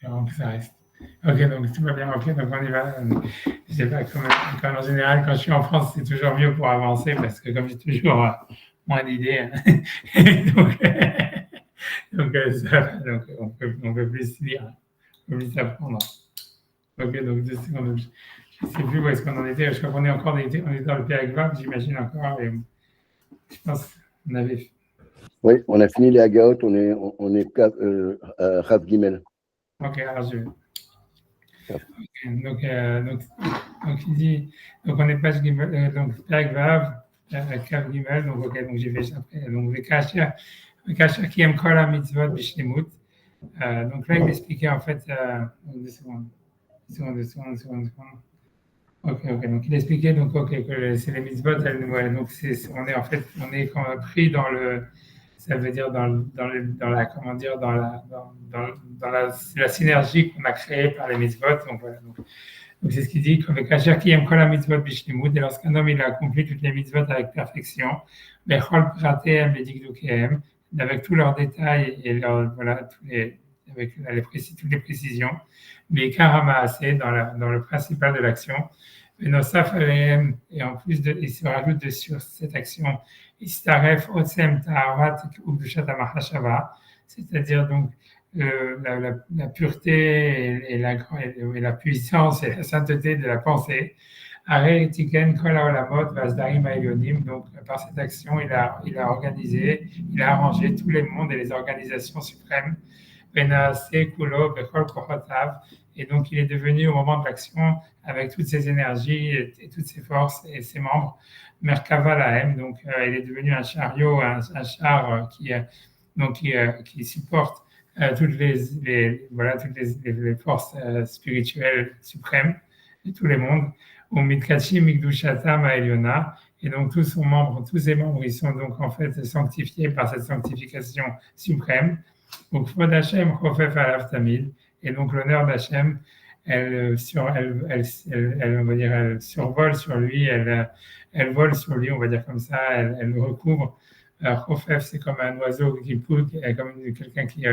espérons que ça reste. Ok, donc tout va bien. Ok, donc on y va. Je sais pas, comme en général, quand je suis en France, c'est toujours mieux pour avancer parce que comme j'ai toujours moins d'idées, hein. donc, donc on peut plus lire, on peut plus apprendre. Ok, donc 2 secondes. Je ne sais plus où est-ce qu'on en était. Je crois qu'on est encore on est dans le Pérec Vav, j'imagine encore. Et je pense qu'on avait. Oui, on a fini les Hagaot, on est Rav Gimel. Ok, alors je vais. Donc il dit, donc on est page Gimel, donc Pérec Vav, Kav Gimel, donc ok, donc j'ai fait ça après. Donc Vekasher qui aime kol mitzvot bishlemut. Donc là il expliquait en fait, 2 secondes, 2 secondes. Ok, donc il expliquait donc ok que c'est les mitzvot, ouais, donc on est en fait quand même pris dans le, ça veut dire dans la comment dire la synergie qu'on a créée par les mitzvot, donc voilà, donc c'est ce qu'il dit qu'avec Asher qui aime la mitzvot bishlimut, et lorsqu'un homme il a accompli toutes les mitzvot avec perfection, bechol pratehem bedikdukehem, avec tous leurs détails et voilà avec toutes les précisions, mais karamaasé dans le principal de l'action. Nosaf alehem, et en plus il se rajoute sur cette action, istaref otsem ta'arat ukdushat hamachashava, c'est-à-dire donc la pureté et la puissance et la sainteté de la pensée. Donc, par cette action, il a organisé, il a arrangé tous les mondes et les organisations suprêmes. Et donc, il est devenu au moment de l'action, avec toutes ses énergies et toutes ses forces et ses membres, Merkava Lahem. Donc, il est devenu un chariot, un char qui supporte toutes les forces spirituelles suprêmes de tous les mondes. Au Mitkachi Mikdushata Ma'eliona. Et donc tous ses membres, ils sont donc en fait sanctifiés par cette sanctification suprême. Donc Kvod Hashem Chofef Alav Tamid. Et donc l'honneur d'Hachem, elle survole sur lui, elle vole sur lui, on va dire comme ça, elle le recouvre. Chofef, c'est comme un oiseau qui poule, comme quelqu'un qui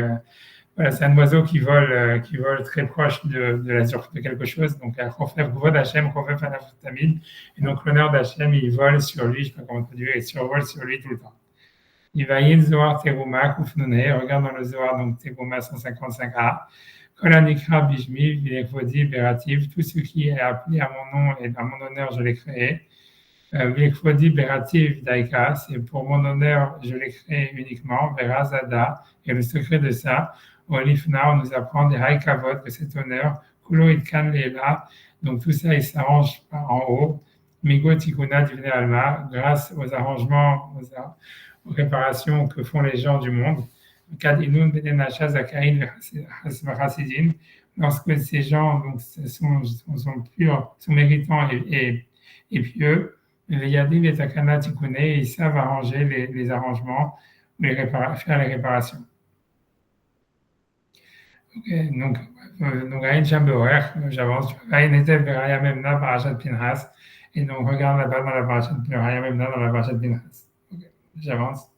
voilà, c'est un oiseau qui vole très proche de quelque chose. Donc, Chofef, Kvod Hashem, Chofef Alav Tamid. Et donc, l'honneur d'Hachem, il vole sur lui, je ne sais pas comment traduire, il survole sur lui tout le temps. Il va y Zohar Teruma, Kufnone, regarde dans le Zohar, donc Teruma 155a. Kolanikra Bijmi, Vilekvodi, Berativ, tout ce qui est appelé à mon nom et à mon honneur, je l'ai créé. Vilekvodi, Berativ, Daika, c'est pour mon honneur, je l'ai créé uniquement. Verazada, et le secret de ça, Olifna, on nous apprend des Haikavot, de cet honneur. Kulo Itkan Lela, donc tout ça, il s'arrange en haut. Migo Tikuna, Divne Alma, grâce aux arrangements, aux réparations que font les gens du monde. Lorsque ces gens donc, sont purs, sont méritants et pieux, les Yadim et Takana Tikune, ils savent arranger les arrangements, faire les réparations. Okay, donc, Aïn Chamberer, j'avance. Aïn était Beraya Memna, Parashat Pinhas, et donc regarde là-bas dans la Parashat Beraya Memna, dans la Parashat Pinhas. Okay, j'avance.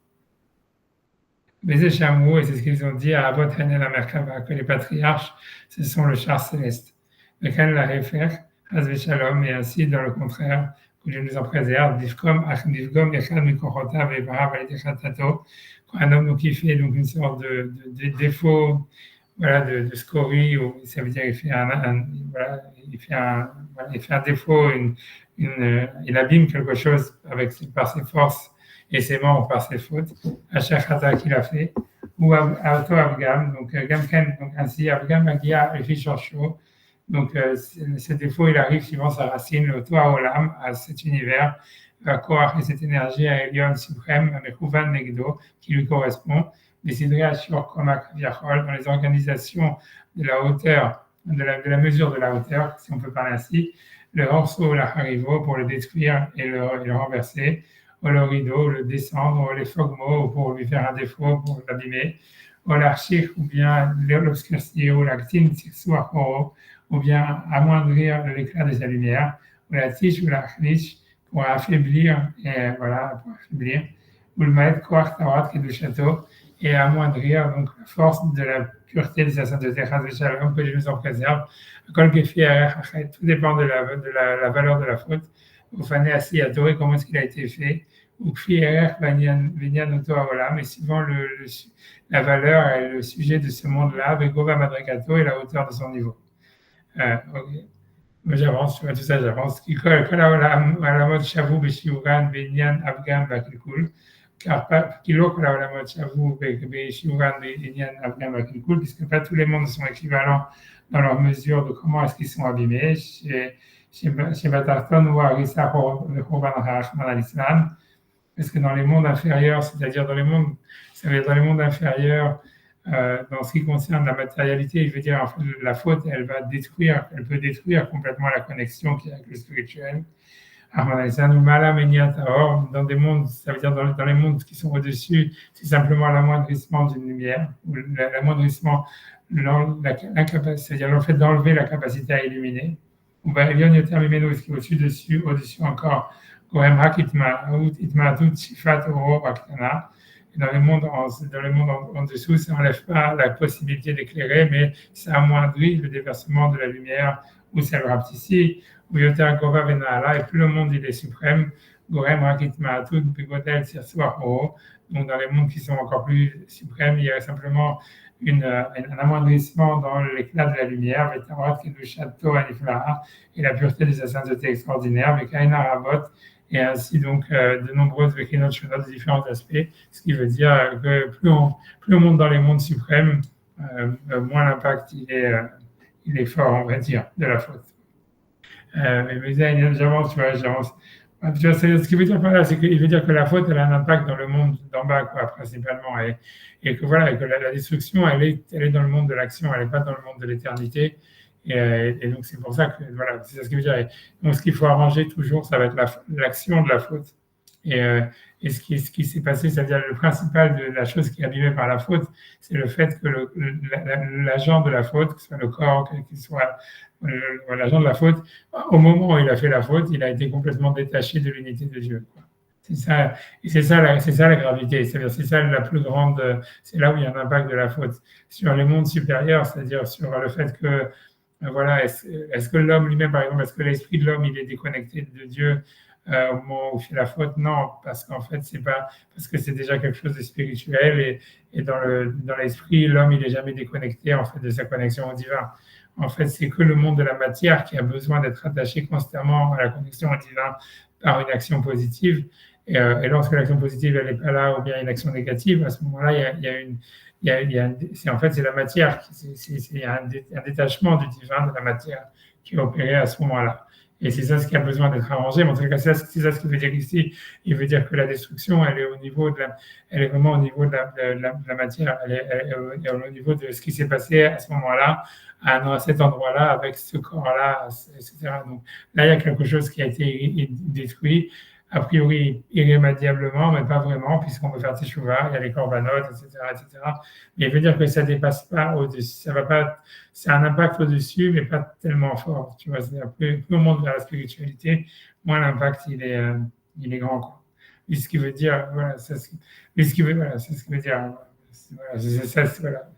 Les Échamou, et c'est ce qu'ils ont dit à Avot Hanel Merkava, que les patriarches, ce sont le char céleste. Lequel la Hefer, Hazve Shalom, et ainsi, dans le contraire, que Dieu nous en préserve, Divkom, Divkom, Yechad, Mikochota, Vebara, Validechatato, quand un homme qui fait donc une sorte de défaut, voilà, de scorie, ou ça veut dire qu'il fait il fait un défaut, il abîme quelque chose par ses forces et ses membres par ses fautes, à chaque khata qu'il a fait, ou auto Avgam, donc Gamken, donc ainsi Avgam Agia Rishosho, donc ce défaut il arrive suivant sa racine, le Toa Olam, à cet univers, à Koach et cette énergie à Elion suprême, avec Uvan Negdo, qui lui correspond, déciderait à Shurkomak Viachol, dans les organisations de la hauteur, de la mesure de la hauteur, si on peut parler ainsi, le Horso la Harivo pour le détruire et le renverser, ou le rideau, le descendre, ou les fogmo pour lui faire un défaut, pour l'abîmer, ou l'archir, ou bien l'obscurcir, ou l'actin tixuachoro, ou bien amoindrir l'éclat de sa lumière, ou la tige ou la chnish, pour affaiblir, ou le maître koach tarat du château, et amoindrir donc la force de la pureté de sa sainteté, Shalom, que Dieu nous en préserve. Tout dépend de la valeur de la faute. Au fané assis adoré, comment est-ce qu'il a été fait. Ou mais suivant la valeur et le sujet de ce monde-là, Begova Madrekato et la hauteur de son niveau. Okay. Moi, j'avance, tu vois, tout ça, j'avance. Qui colle à la mode Shavu, Beshiuran, Benyan, Abgam, Bakilkul. Car pas Kilo, à la mode Shavu, Beshiuran, Benyan, Abgam, Bakilkul, puisque pas tous les mondes sont équivalents dans leur mesure de comment est-ce qu'ils sont abîmés. Chez Batarton ou Arisa, Roban Rahman al-Islam. Parce que dans les mondes inférieurs, c'est-à-dire dans les mondes inférieurs, dans ce qui concerne la matérialité, je veux dire, en fait, la faute, elle peut détruire complètement la connexion qu'il y a avec le spirituel. Dans des mondes, ça veut dire dans les mondes qui sont au-dessus, c'est simplement l'amoindrissement d'une lumière, ou l'amoindrissement, c'est-à-dire le fait d'enlever la capacité à illuminer. Ou bien, ce qui est au-dessus encore. Dans le monde en dessous, ça n'enlève pas la possibilité d'éclairer, mais ça amoindrit le déversement de la lumière, ou ça le rapetissait, ou Yoter Gova Venala, et plus le monde il est suprême, Gorem Rakitma Tout, Begodel Sirsoa. Donc dans les mondes qui sont encore plus suprêmes, il y a simplement un amoindrissement dans l'éclat de la lumière, et la pureté de sa sainteté extraordinaire, avec Aina Rabot, et ainsi donc de nombreuses véchinot shonot de différents aspects, ce qui veut dire que plus on monte dans les mondes suprêmes, moins l'impact il est fort, on va dire, de la faute. Mais j'avance. Tu vois, ce qui veut dire par là, c'est qu'il veut dire que la faute, elle a un impact dans le monde d'en bas, quoi, principalement, et que voilà, que la destruction, elle est dans le monde de l'action, elle n'est pas dans le monde de l'éternité. Et donc, c'est pour ça que, voilà, c'est ça ce qui veut dire. Donc, ce qu'il faut arranger toujours, ça va être l'action de la faute. Et ce qui s'est passé, c'est-à-dire le principal de la chose qui est abîmée par la faute, c'est le fait que l'agent de la faute, que ce soit le corps, qu'il soit l'agent de la faute, au moment où il a fait la faute, il a été complètement détaché de l'unité de Dieu, quoi. C'est ça, et c'est ça la gravité, c'est-à-dire c'est ça la plus grande, c'est là où il y a un impact de la faute. Sur les mondes supérieurs, c'est-à-dire sur le fait que voilà, est-ce que l'homme lui-même, par exemple, est-ce que l'esprit de l'homme, il est déconnecté de Dieu au moment où il fait la faute? Non, parce qu'en fait, c'est pas parce que c'est déjà quelque chose de spirituel et dans l'esprit, l'homme, il est jamais déconnecté en fait de sa connexion au divin. En fait, c'est que le monde de la matière qui a besoin d'être attaché constamment à la connexion au divin par une action positive. Et lorsque l'action positive, elle n'est pas là, ou bien une action négative, à ce moment-là, c'est la matière, il y a un détachement du divin de la matière qui est opéré à ce moment-là. Et c'est ça ce qui a besoin d'être arrangé. Mais en tout cas, c'est ça ce qu'il veut dire ici. Il veut dire que la destruction, elle est vraiment au niveau de la matière. Elle est au niveau de ce qui s'est passé à ce moment-là, à cet endroit-là, avec ce corps-là, etc. Donc là, il y a quelque chose qui a été détruit, a priori irrémédiablement, mais pas vraiment, puisqu'on veut faire teshuva, il y a les corbanotes, etc., etc. Mais il veut dire que ça dépasse pas au-dessus, ça va pas, c'est un impact au-dessus, mais pas tellement fort. Tu vois, plus on monte vers la spiritualité, moins l'impact il est grand, quoi. Et ce qui veut dire, voilà, c'est ce qui veut dire, voilà.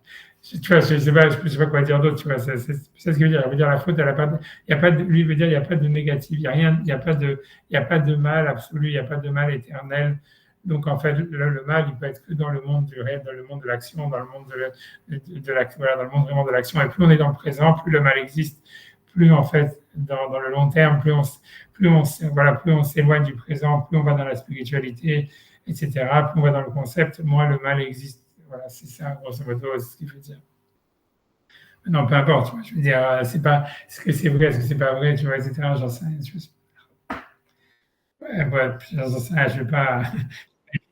Tu vois, je sais pas quoi dire d'autre, tu vois, c'est ce qui veut dire. Il veut dire la faute, lui veut dire, il n'y a pas de négatif, il n'y a rien, il n'y a pas de mal absolu, il n'y a pas de mal éternel. Donc, en fait, le mal, il peut être que dans le monde du réel, dans le monde de l'action, dans le monde dans le monde vraiment de l'action. Et plus on est dans le présent, plus le mal existe, plus, en fait, dans le long terme, plus on s'éloigne du présent, plus on va dans la spiritualité, etc., plus on va dans le concept, moins le mal existe. Voilà, c'est ça, grosso modo, ce qu'il veut dire. Non, peu importe, tu vois, je veux dire, c'est pas, est-ce que c'est vrai, est-ce que c'est pas vrai, tu vois, etc., j'en sais rien. J'en sais rien, je ne vais pas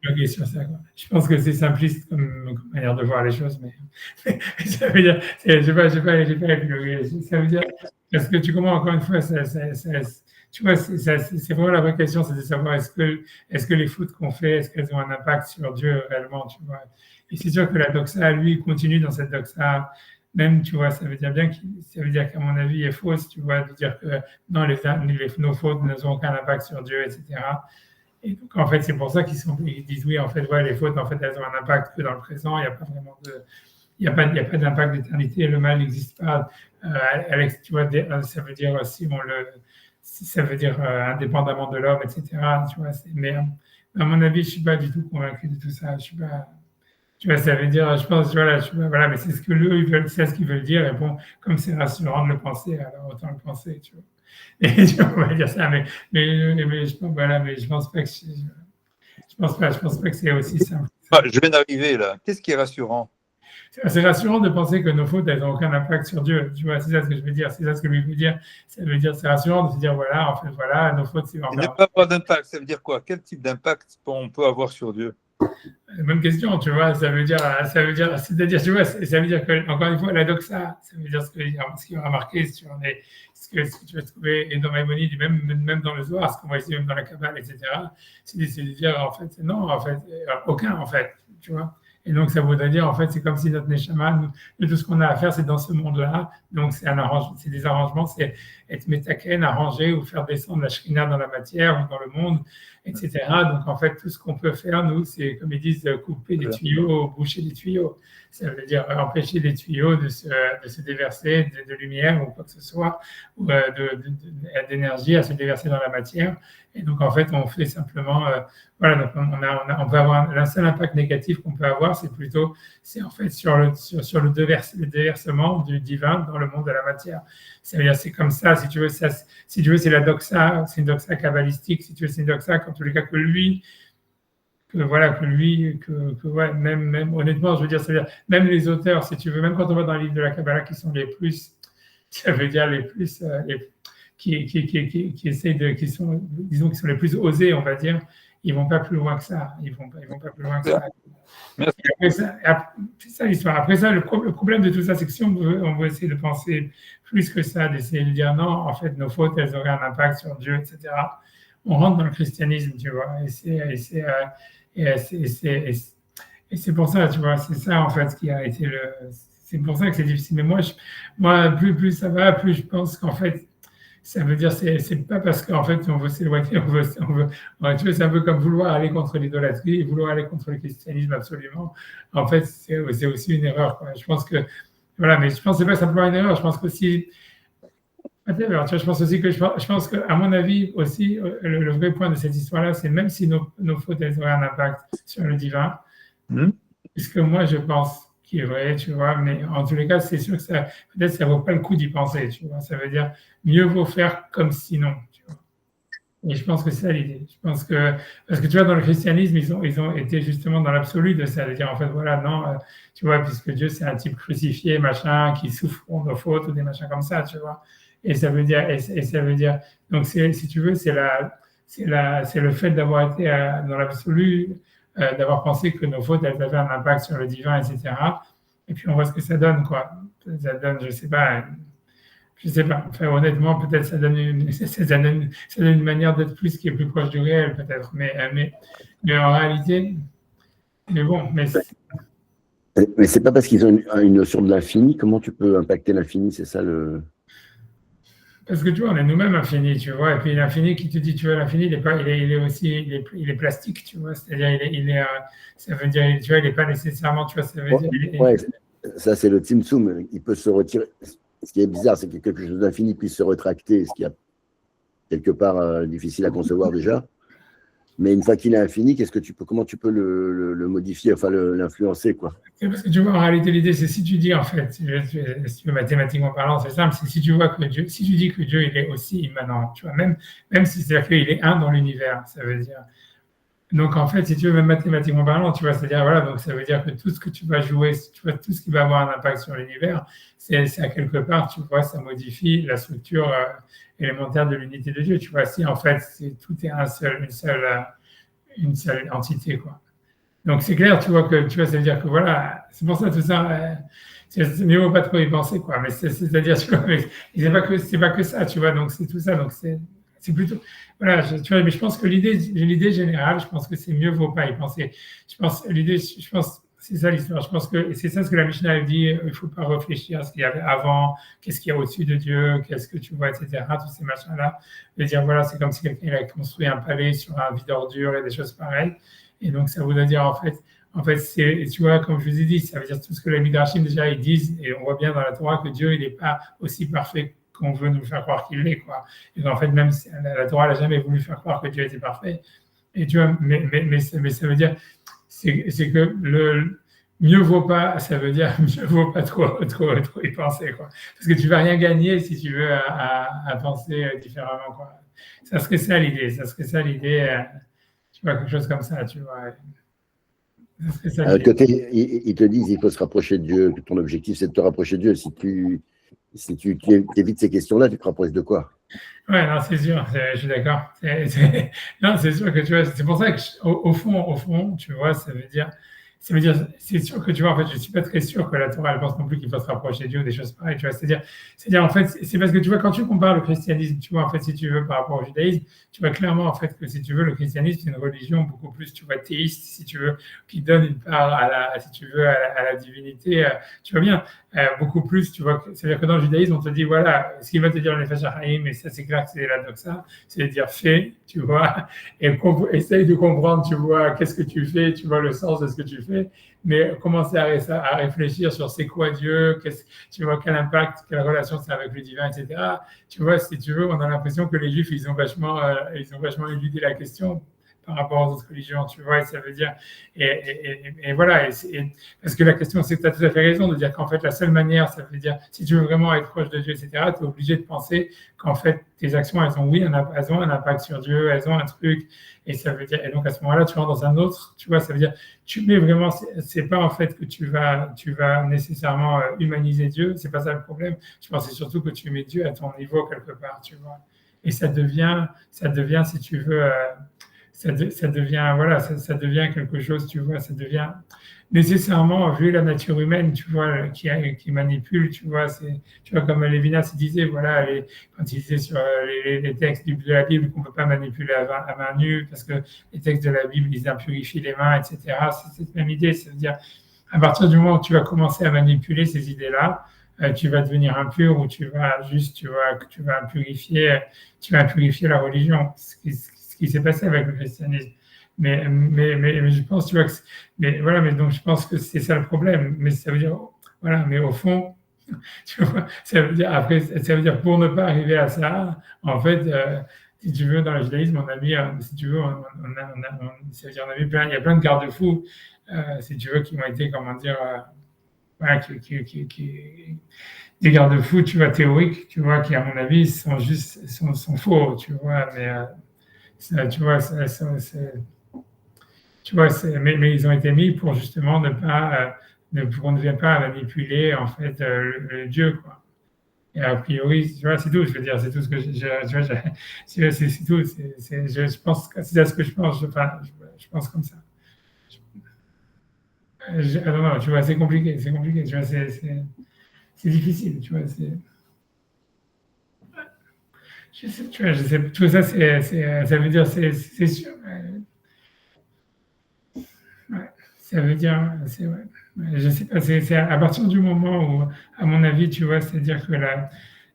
bloquer sur ça, quoi. Je pense que c'est simpliste comme manière de voir les choses, mais ça veut dire, je ne vais pas épiloguer. Ça veut dire, parce que tu comprends, encore une fois, tu vois, c'est vraiment la vraie question, c'est de savoir est-ce que les fautes qu'on fait, est-ce qu'elles ont un impact sur Dieu réellement, tu vois. Et c'est sûr que la doxa, lui, continue dans cette doxa, même, tu vois, ça veut dire qu'à mon avis, est fausse, tu vois, de dire que non, nos fautes n'ont aucun impact sur Dieu, etc. Et donc, en fait, c'est pour ça qu'ils disent oui, en fait, ouais, les fautes, en fait, elles ont un impact que dans le présent, il il y a pas d'impact d'éternité, le mal n'existe pas. Tu vois, ça veut dire ça veut dire indépendamment de l'homme, etc. Tu vois, mais à mon avis, je suis pas du tout convaincu de tout ça. Je suis pas, tu vois, ça veut dire, je pense, voilà, voilà, mais c'est ce que eux, ils veulent, c'est ce qu'ils veulent dire. Et bon, comme c'est rassurant de le penser, alors autant le penser, tu vois. Et tu vois, on va dire ça, mais je pense, voilà, mais je pense pas que je pense pas que c'est aussi simple. Ah, je viens d'arriver là. Qu'est-ce qui est rassurant? C'est rassurant de penser que nos fautes, elles n'ont aucun impact sur Dieu. Tu vois, c'est ça ce que je veux dire. C'est ça ce que lui veut dire. Ça veut dire, c'est rassurant de se dire, voilà, en fait, voilà, nos fautes, c'est Il n'y a encore. pas d'impact, ça veut dire quoi? Quel type d'impact on peut avoir sur Dieu? Même question, tu vois, c'est-à-dire, tu vois, ça veut dire que, encore une fois, la doxa, ça veut dire ce qu'il a remarqué sur ce que tu vas trouver, et dans Maïmonide, même dans le Zohar, ce qu'on voit ici, même dans la Kabbale, etc., c'est de dire, en fait, non, en fait, aucun, en fait, tu vois. Et donc, ça voudrait dire, en fait, c'est comme si notre Neshama, tout ce qu'on a à faire, c'est dans ce monde-là. Donc, c'est des arrangements, c'est être métaken, arranger ou faire descendre la shrina dans la matière ou dans le monde, etc. Donc, en fait, tout ce qu'on peut faire, nous, c'est, comme ils disent, couper des tuyaux, boucher des tuyaux. Ça veut dire empêcher des tuyaux de se déverser de lumière ou quoi que ce soit, ou d'énergie à se déverser dans la matière. Et donc, en fait, on fait simplement, voilà, donc on peut avoir, le seul impact négatif qu'on peut avoir, c'est en fait sur le déversement du divin dans le monde de la matière. Ça veut dire, c'est comme ça, si tu veux, c'est la doxa, c'est une doxa kabbalistique, si tu veux, c'est une doxa, en tous les cas, que lui, ouais, même, honnêtement, je veux dire, c'est-à-dire, même les auteurs, si tu veux, même quand on va dans les livres de la Kabbalah qui sont les plus, ça veut dire les plus, qui essayent qui sont, disons, qui sont les plus osés, on va dire, ils vont pas plus loin que ça. Ils vont pas plus loin que ça. C'est ça l'histoire. Après ça, le problème de tout ça, c'est que si on veut essayer de penser plus que ça, d'essayer de dire non, en fait, nos fautes, elles auraient un impact sur Dieu, etc. On rentre dans le christianisme, tu vois. Et c'est pour ça, tu vois, c'est ça en fait ce qui a été c'est pour ça que c'est difficile. Mais moi, plus ça va, plus je pense qu'en fait, ça veut dire c'est pas parce qu'en fait on veut s'éloigner, tu vois, c'est un peu comme vouloir aller contre l'idolâtrie, vouloir aller contre le christianisme absolument. En fait, c'est aussi une erreur, quoi. Je pense que voilà, mais je pense que c'est pas simplement une erreur. Je pense qu'aussi tu vois, je pense aussi je pense qu'à mon avis aussi, le vrai point de cette histoire-là, c'est même si nos fautes elles auraient un impact sur le divin, puisque moi je pense qu'il est vrai, tu vois, mais en tous les cas, c'est sûr que peut-être ça vaut pas le coup d'y penser, tu vois. Ça veut dire mieux vaut faire comme sinon, tu vois. Et je pense que c'est ça l'idée. Je pense que parce que tu vois, dans le christianisme, ils ont été justement dans l'absolu de ça, de dire en fait voilà, non, tu vois, puisque Dieu c'est un type crucifié, machin, qui souffre pour nos fautes ou des machins comme ça, tu vois. Et ça veut dire, donc si tu veux, c'est le fait d'avoir été dans l'absolu, d'avoir pensé que nos fautes, elles avaient un impact sur le divin, etc. Et puis on voit ce que ça donne, quoi. Ça donne, je sais pas. Enfin, honnêtement, peut-être ça donne une manière d'être plus qui est plus proche du réel, peut-être. Mais en réalité, mais bon, mais c'est pas parce qu'ils ont une notion de l'infini. Comment tu peux impacter l'infini? C'est ça le. Parce que tu vois, on est nous-mêmes infinis, tu vois, et puis l'infini qui te dit, tu vois, l'infini, il est aussi, il est plastique, tu vois, c'est-à-dire, ça veut dire, tu vois, il n'est pas nécessairement, tu vois, ça veut dire. Ouais, ça c'est le Tzimtzum, il peut se retirer. Ce qui est bizarre, c'est que quelque chose d'infini puisse se rétracter, ce qui est quelque part difficile à concevoir déjà. Mais une fois qu'il est infini, comment tu peux le modifier, enfin l'influencer, quoi. Parce que tu vois, en réalité, l'idée, c'est si tu dis, en fait, si tu veux mathématiquement parlant, c'est simple, c'est si tu vois que Dieu, si tu dis que Dieu, il est aussi immanent, tu vois, même si c'est-à-dire qu'il est un dans l'univers, ça veut dire. Donc, en fait, si tu veux, même mathématiquement parlant, tu vois, c'est-à-dire, voilà, donc ça veut dire que tout ce que tu vas jouer, tu vois, tout ce qui va avoir un impact sur l'univers, c'est à quelque part, tu vois, ça modifie la structure élémentaire de l'unité de Dieu, tu vois, si en fait, tout est une seule entité, quoi. Donc, c'est clair, tu vois, ça veut dire que voilà, c'est pour ça, tout ça, c'est mieux vaut pas trop y penser, quoi, mais c'est-à-dire, tu vois, mais c'est pas que ça, tu vois, donc c'est tout ça, donc c'est plutôt, voilà, tu vois, mais je pense que l'idée générale, je pense que c'est mieux vaut pas y penser. Je pense, c'est ça l'histoire. Je pense que c'est ça ce que la Mishnah elle dit. Il faut pas réfléchir à ce qu'il y avait avant, qu'est-ce qu'il y a au-dessus de Dieu, qu'est-ce que tu vois, etc. Tous ces machins-là. De dire voilà, c'est comme si quelqu'un a construit un palais sur un vide d'ordures et des choses pareilles. Et donc ça voudrait dire en fait, en fait, tu vois, comme je vous ai dit, ça veut dire tout ce que les Midrashim déjà ils disent, et on voit bien dans la Torah que Dieu, il n'est pas aussi parfait qu'on veut nous faire croire qu'il l'est, quoi. Et en fait, même la Torah n'a jamais voulu faire croire que Dieu était parfait. Et tu vois, mais ça veut dire, c'est que mieux vaut pas, ça veut dire mieux vaut pas trop y penser, quoi. Parce que tu vas rien gagner si tu veux à penser différemment, quoi. Ça serait ça l'idée, tu vois, quelque chose comme ça, tu vois. Ça serait ça l'idée. Côté, ils te disent qu'il faut se rapprocher de Dieu, que ton objectif c'est de te rapprocher de Dieu. Si tu évites ces questions-là, tu te rapproches de quoi? Ouais, non, c'est sûr, je suis d'accord. Non, c'est sûr que tu vois, c'est pour ça que au fond, tu vois, c'est sûr que tu vois, en fait, je suis pas très sûr que la Torah, elle pense non plus qu'il faut se rapprocher de Dieu ou des choses pareilles, tu vois. C'est-à-dire, en fait, c'est parce que tu vois, quand tu compares le christianisme, tu vois, en fait, si tu veux, par rapport au judaïsme, tu vois clairement, en fait, que si tu veux, le christianisme, c'est une religion beaucoup plus, tu vois, théiste, si tu veux, qui donne une part si tu veux, à la divinité, tu vois bien. Beaucoup plus, tu vois, c'est-à-dire que dans le judaïsme, on te dit, voilà, ce qu'il va te dire le Nefesh HaChaim, et ça, c'est clair que c'est la doxa, c'est de dire fais, tu vois, et essaye de comprendre, tu vois, qu'est-ce que tu fais, tu vois, le sens de ce que tu fais, mais commencer à réfléchir sur c'est quoi Dieu, tu vois, quel impact, quelle relation c'est avec le divin, etc. Tu vois, si tu veux, on a l'impression que les Juifs, ils ont vachement éludé la question par rapport aux autres religions, tu vois, et ça veut dire, et voilà, parce que la question, c'est que tu as tout à fait raison de dire qu'en fait, la seule manière, ça veut dire, si tu veux vraiment être proche de Dieu, etc., tu es obligé de penser qu'en fait, tes actions, elles ont un impact sur Dieu, elles ont un truc, et ça veut dire, et donc à ce moment-là, tu rentres dans un autre, tu vois, ça veut dire, tu mets vraiment, c'est pas en fait que tu vas nécessairement humaniser Dieu, c'est pas ça le problème, je pense que c'est surtout que tu mets Dieu à ton niveau quelque part, tu vois, et ça devient, si tu veux, ça devient, voilà, ça devient quelque chose, tu vois, ça devient nécessairement, vu la nature humaine, tu vois, qui manipule, tu vois, comme Lévinas disait, voilà, quand il disait sur les textes de la Bible qu'on ne peut pas manipuler à main nue, parce que les textes de la Bible, ils impurifient les mains, etc. C'est cette même idée, c'est-à-dire, à partir du moment où tu vas commencer à manipuler ces idées-là, tu vas devenir impur ou tu vas juste, tu vas impurifier la religion, ce qui s'est passé avec le christianisme. Mais je pense, tu vois, mais voilà, mais donc je pense que c'est ça le problème. Mais ça veut dire, voilà, mais au fond, tu vois, ça veut dire, après, ça veut dire pour ne pas arriver à ça, en fait, si tu veux, dans le judaïsme, on a mis, si tu veux, ça veut dire, on a mis il y a plein de garde-fous, si tu veux, qui ont été, comment dire, voilà, des garde-fous, tu vois, théoriques, tu vois, qui, à mon avis, sont faux, tu vois, mais tu vois, mais ils ont été mis pour justement qu'on ne vienne pas à manipuler, en fait, le Dieu, quoi. Et a priori, tu vois, c'est tout, je veux dire, c'est tout ce que tu vois, c'est tout, je pense que c'est à ce que je pense, je pense comme ça. Non, tu vois, c'est compliqué, tu vois, c'est difficile, tu vois, tu vois, je sais, tout ça, ça veut dire, c'est sûr. Ouais, ça veut dire, ouais. Je sais pas, c'est à partir du moment où, à mon avis, tu vois, c'est-à-dire que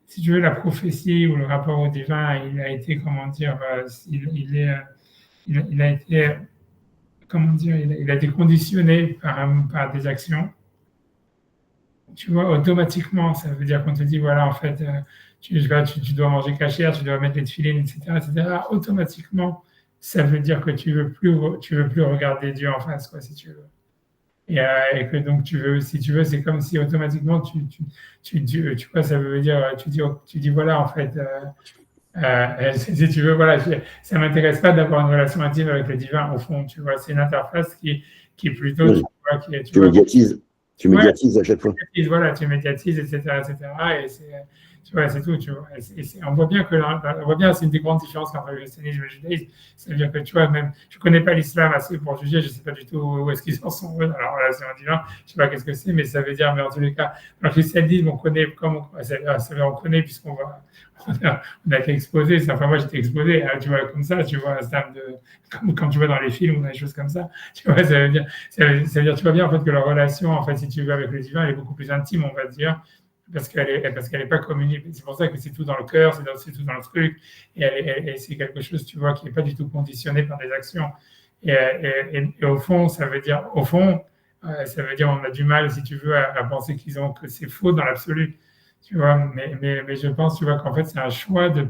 si tu veux, la prophétie ou le rapport au divin, il a été, comment dire, il a été, comment dire, il a été conditionné par des actions. Tu vois, automatiquement, ça veut dire qu'on te dit, voilà, en fait, tu dois manger cachère, tu dois mettre les tefilines, etc., etc. Automatiquement, ça veut dire que tu veux plus regarder Dieu en face, quoi, si tu veux. Et que donc si tu veux, c'est comme si automatiquement tu vois, ça veut dire, tu dis voilà, en fait, si tu veux, voilà, ça m'intéresse pas d'avoir une relation intime avec le divin, au fond, tu vois, c'est une interface qui est plutôt, Oui. tu vois, Tu médiatises. Tu médiatises à chaque fois. Voilà, tu médiatises, etc., etc. Et tu vois, c'est tout. Tu vois. On voit bien c'est une des grandes différences entre le christianisme et le judaïsme. C'est-à-dire que tu vois, même, je connais pas l'islam assez pour juger, je sais pas du tout où est-ce qu'ils en sont eux dans la relation divine. Je sais pas qu'est-ce que c'est, mais ça veut dire, mais en tous les cas, dans le christianisme, on connaît on connaît puisqu'on voit. On a été exposé, enfin moi j'étais exposé, tu vois, comme ça, tu vois, comme tu vois dans les films ou dans des choses comme ça, tu vois, ça veut dire, tu vois bien en fait que la relation, en fait, si tu veux, avec le divin, elle est beaucoup plus intime, on va dire, parce qu'elle est pas communique. C'est pour ça que c'est tout dans le cœur, c'est tout dans le truc, et c'est quelque chose, tu vois, qui est pas du tout conditionné par des actions. Et au fond, ça veut dire, on a du mal, si tu veux, à penser que c'est faux dans l'absolu, tu vois. Mais je pense, tu vois, qu'en fait, c'est un choix de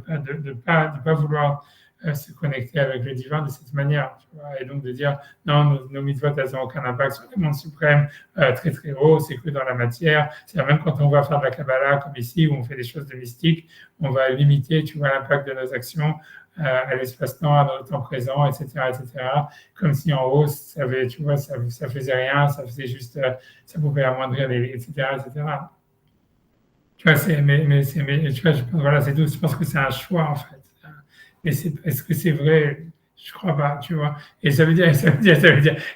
pas vouloir se connecter avec le divin de cette manière, tu vois, et donc de dire non, nos mitzvot, elles n'ont aucun impact sur le monde suprême, très très haut, c'est que dans la matière. C'est même quand on va faire de la Kabbalah, comme ici, où on fait des choses de mystique, on va limiter, tu vois, l'impact de nos actions à l'espace-temps, à notre temps présent, etc., etc. Comme si en haut, tu vois, ça faisait rien, ça faisait juste, ça pouvait amoindrir etc., etc. Tu vois, tu vois, je pense, voilà, c'est tout. Je pense que c'est un choix, en fait. Mais est-ce que c'est vrai? Je crois pas, tu vois. Et ça veut dire,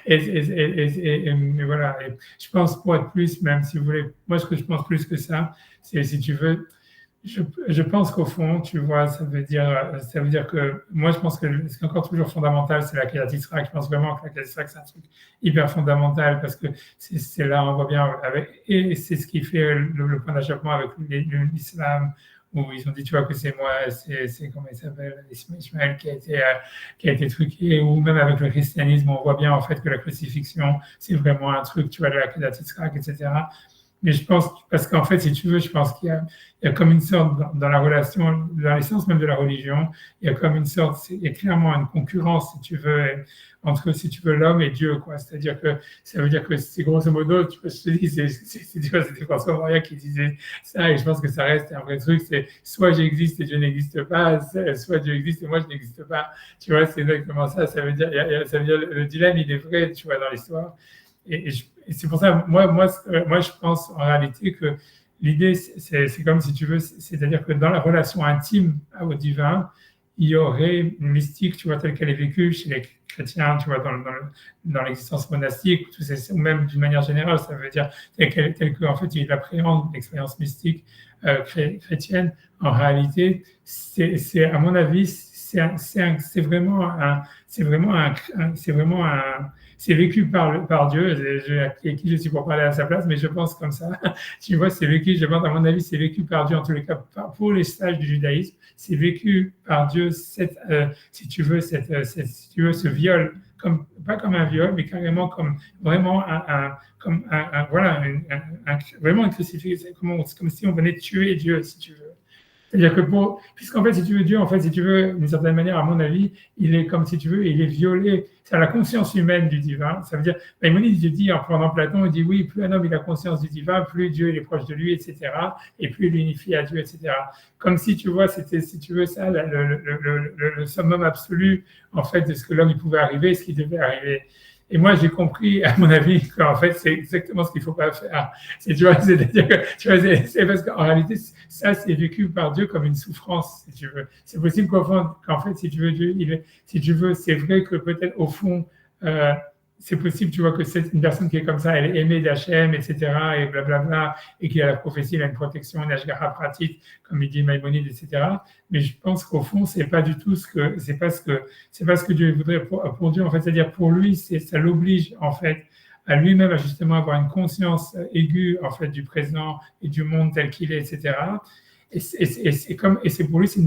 mais voilà. Et je pense, pour être plus, même si vous voulez, moi, ce que je pense plus que ça, c'est, si tu veux, je pense qu'au fond, tu vois, ça veut dire que moi, je pense que ce qui est encore toujours fondamental, c'est la Kriyat Yitzhak. Je pense vraiment que la Kriyat Yitzhak, c'est un truc hyper fondamental parce que c'est là, on voit bien, et c'est ce qui fait le point d'achoppement avec l'islam, où ils ont dit, tu vois, que c'est moi, c'est comment il s'appelle, Ismaël, qui a été truqué, ou même avec le christianisme, on voit bien en fait que la crucifixion, c'est vraiment un truc, tu vois, de la Kriyat Yitzhak, etc. Mais je pense, parce qu'en fait, si tu veux, je pense il y a comme une sorte, dans la relation, dans l'essence même de la religion, il y a comme une sorte, il y a clairement une concurrence, si tu veux, entre, si tu veux, l'homme et Dieu, quoi. C'est-à-dire que ça veut dire que c'est grosso modo, tu vois, je te dis, c'était François Moria qui disait ça, et je pense que ça reste un vrai truc, c'est soit j'existe et Dieu n'existe pas, soit Dieu existe et moi je n'existe pas. Tu vois, c'est exactement ça. Ça veut dire, le dilemme, il est vrai, tu vois, dans l'histoire. Et c'est pour ça, moi, je pense en réalité que l'idée, c'est comme si tu veux, c'est-à-dire que dans la relation intime au divin, il y aurait une mystique, tu vois, telle qu'elle est vécue chez les chrétiens, tu vois, dans l'existence monastique, ou même d'une manière générale, ça veut dire tel qu'en fait, ils appréhendent l'expérience mystique chrétienne. En réalité, à mon avis, c'est vraiment c'est vécu par Dieu, et qui je suis pour parler à sa place, mais je pense comme ça. Tu vois, c'est vécu, je pense, à mon avis, c'est vécu par Dieu, en tous les cas, pour les sages du judaïsme, c'est vécu par Dieu, si tu veux, ce viol, pas comme un viol, mais carrément comme vraiment voilà, vraiment une crucifixion, comme si on venait tuer Dieu, si tu veux. C'est-à-dire que puisqu'en fait, si tu veux, Dieu, en fait, si tu veux, d'une certaine manière, à mon avis, il est comme si tu veux, il est violé. C'est à la conscience humaine du divin. Ça veut dire, Maïmonide, il dit, en prenant Platon, il dit, oui, plus un homme il a conscience du divin, plus Dieu il est proche de lui, etc. Et plus il l'unifie à Dieu, etc. Comme si tu vois, c'était, si tu veux, ça, le summum absolu, en fait, de ce que l'homme il pouvait arriver, ce qui devait arriver. Et moi, j'ai compris, à mon avis, qu'en fait, c'est exactement ce qu'il ne faut pas faire. C'est-à-dire que, tu vois, c'est parce qu'en réalité, ça, c'est vécu par Dieu comme une souffrance, si tu veux. C'est possible qu'en fait, si tu veux, Dieu, si tu veux, c'est vrai que peut-être au fond, c'est possible, tu vois, que c'est une personne qui est comme ça, elle est aimée d'Hachem, etc., et blablabla, et qui a la prophétie, elle a une protection, une ashgara pratique, comme il dit Maïmonide, etc. Mais je pense qu'au fond, c'est pas du tout c'est pas ce que Dieu voudrait pour Dieu, en fait. C'est-à-dire, pour lui, ça l'oblige, en fait, à lui-même à justement avoir une conscience aiguë, en fait, du présent et du monde tel qu'il est, etc. Et c'est pour lui, si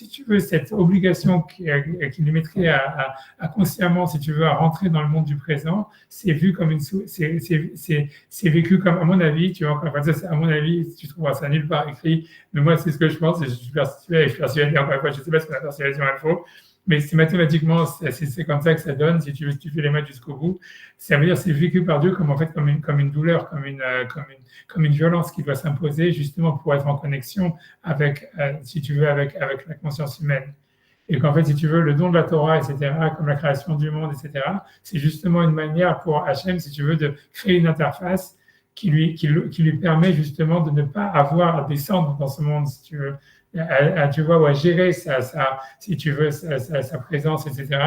tu veux, cette obligation qui lui mettrait à consciemment, si tu veux, à rentrer dans le monde du présent, c'est vu comme c'est vécu comme, à mon avis, tu vois, enfin, ça, à mon avis, tu trouveras ça nulle part écrit, mais moi, c'est ce que je pense, et je suis persuadé, encore une fois, je ne sais pas si la persuasion est faux, mais c'est mathématiquement, c'est comme ça que ça donne, si tu fais les maths jusqu'au bout. Ça veut dire c'est vécu par Dieu comme en fait comme une douleur, comme une violence qui doit s'imposer justement pour être en connexion avec, si tu veux, avec la conscience humaine. Et qu'en fait, si tu veux, le don de la Torah, etc., comme la création du monde, etc., c'est justement une manière pour Hachem, si tu veux, de créer une interface qui lui permet justement de ne pas avoir à descendre dans ce monde, si tu veux, tu vois, ou à gérer si tu veux, sa présence, etc.,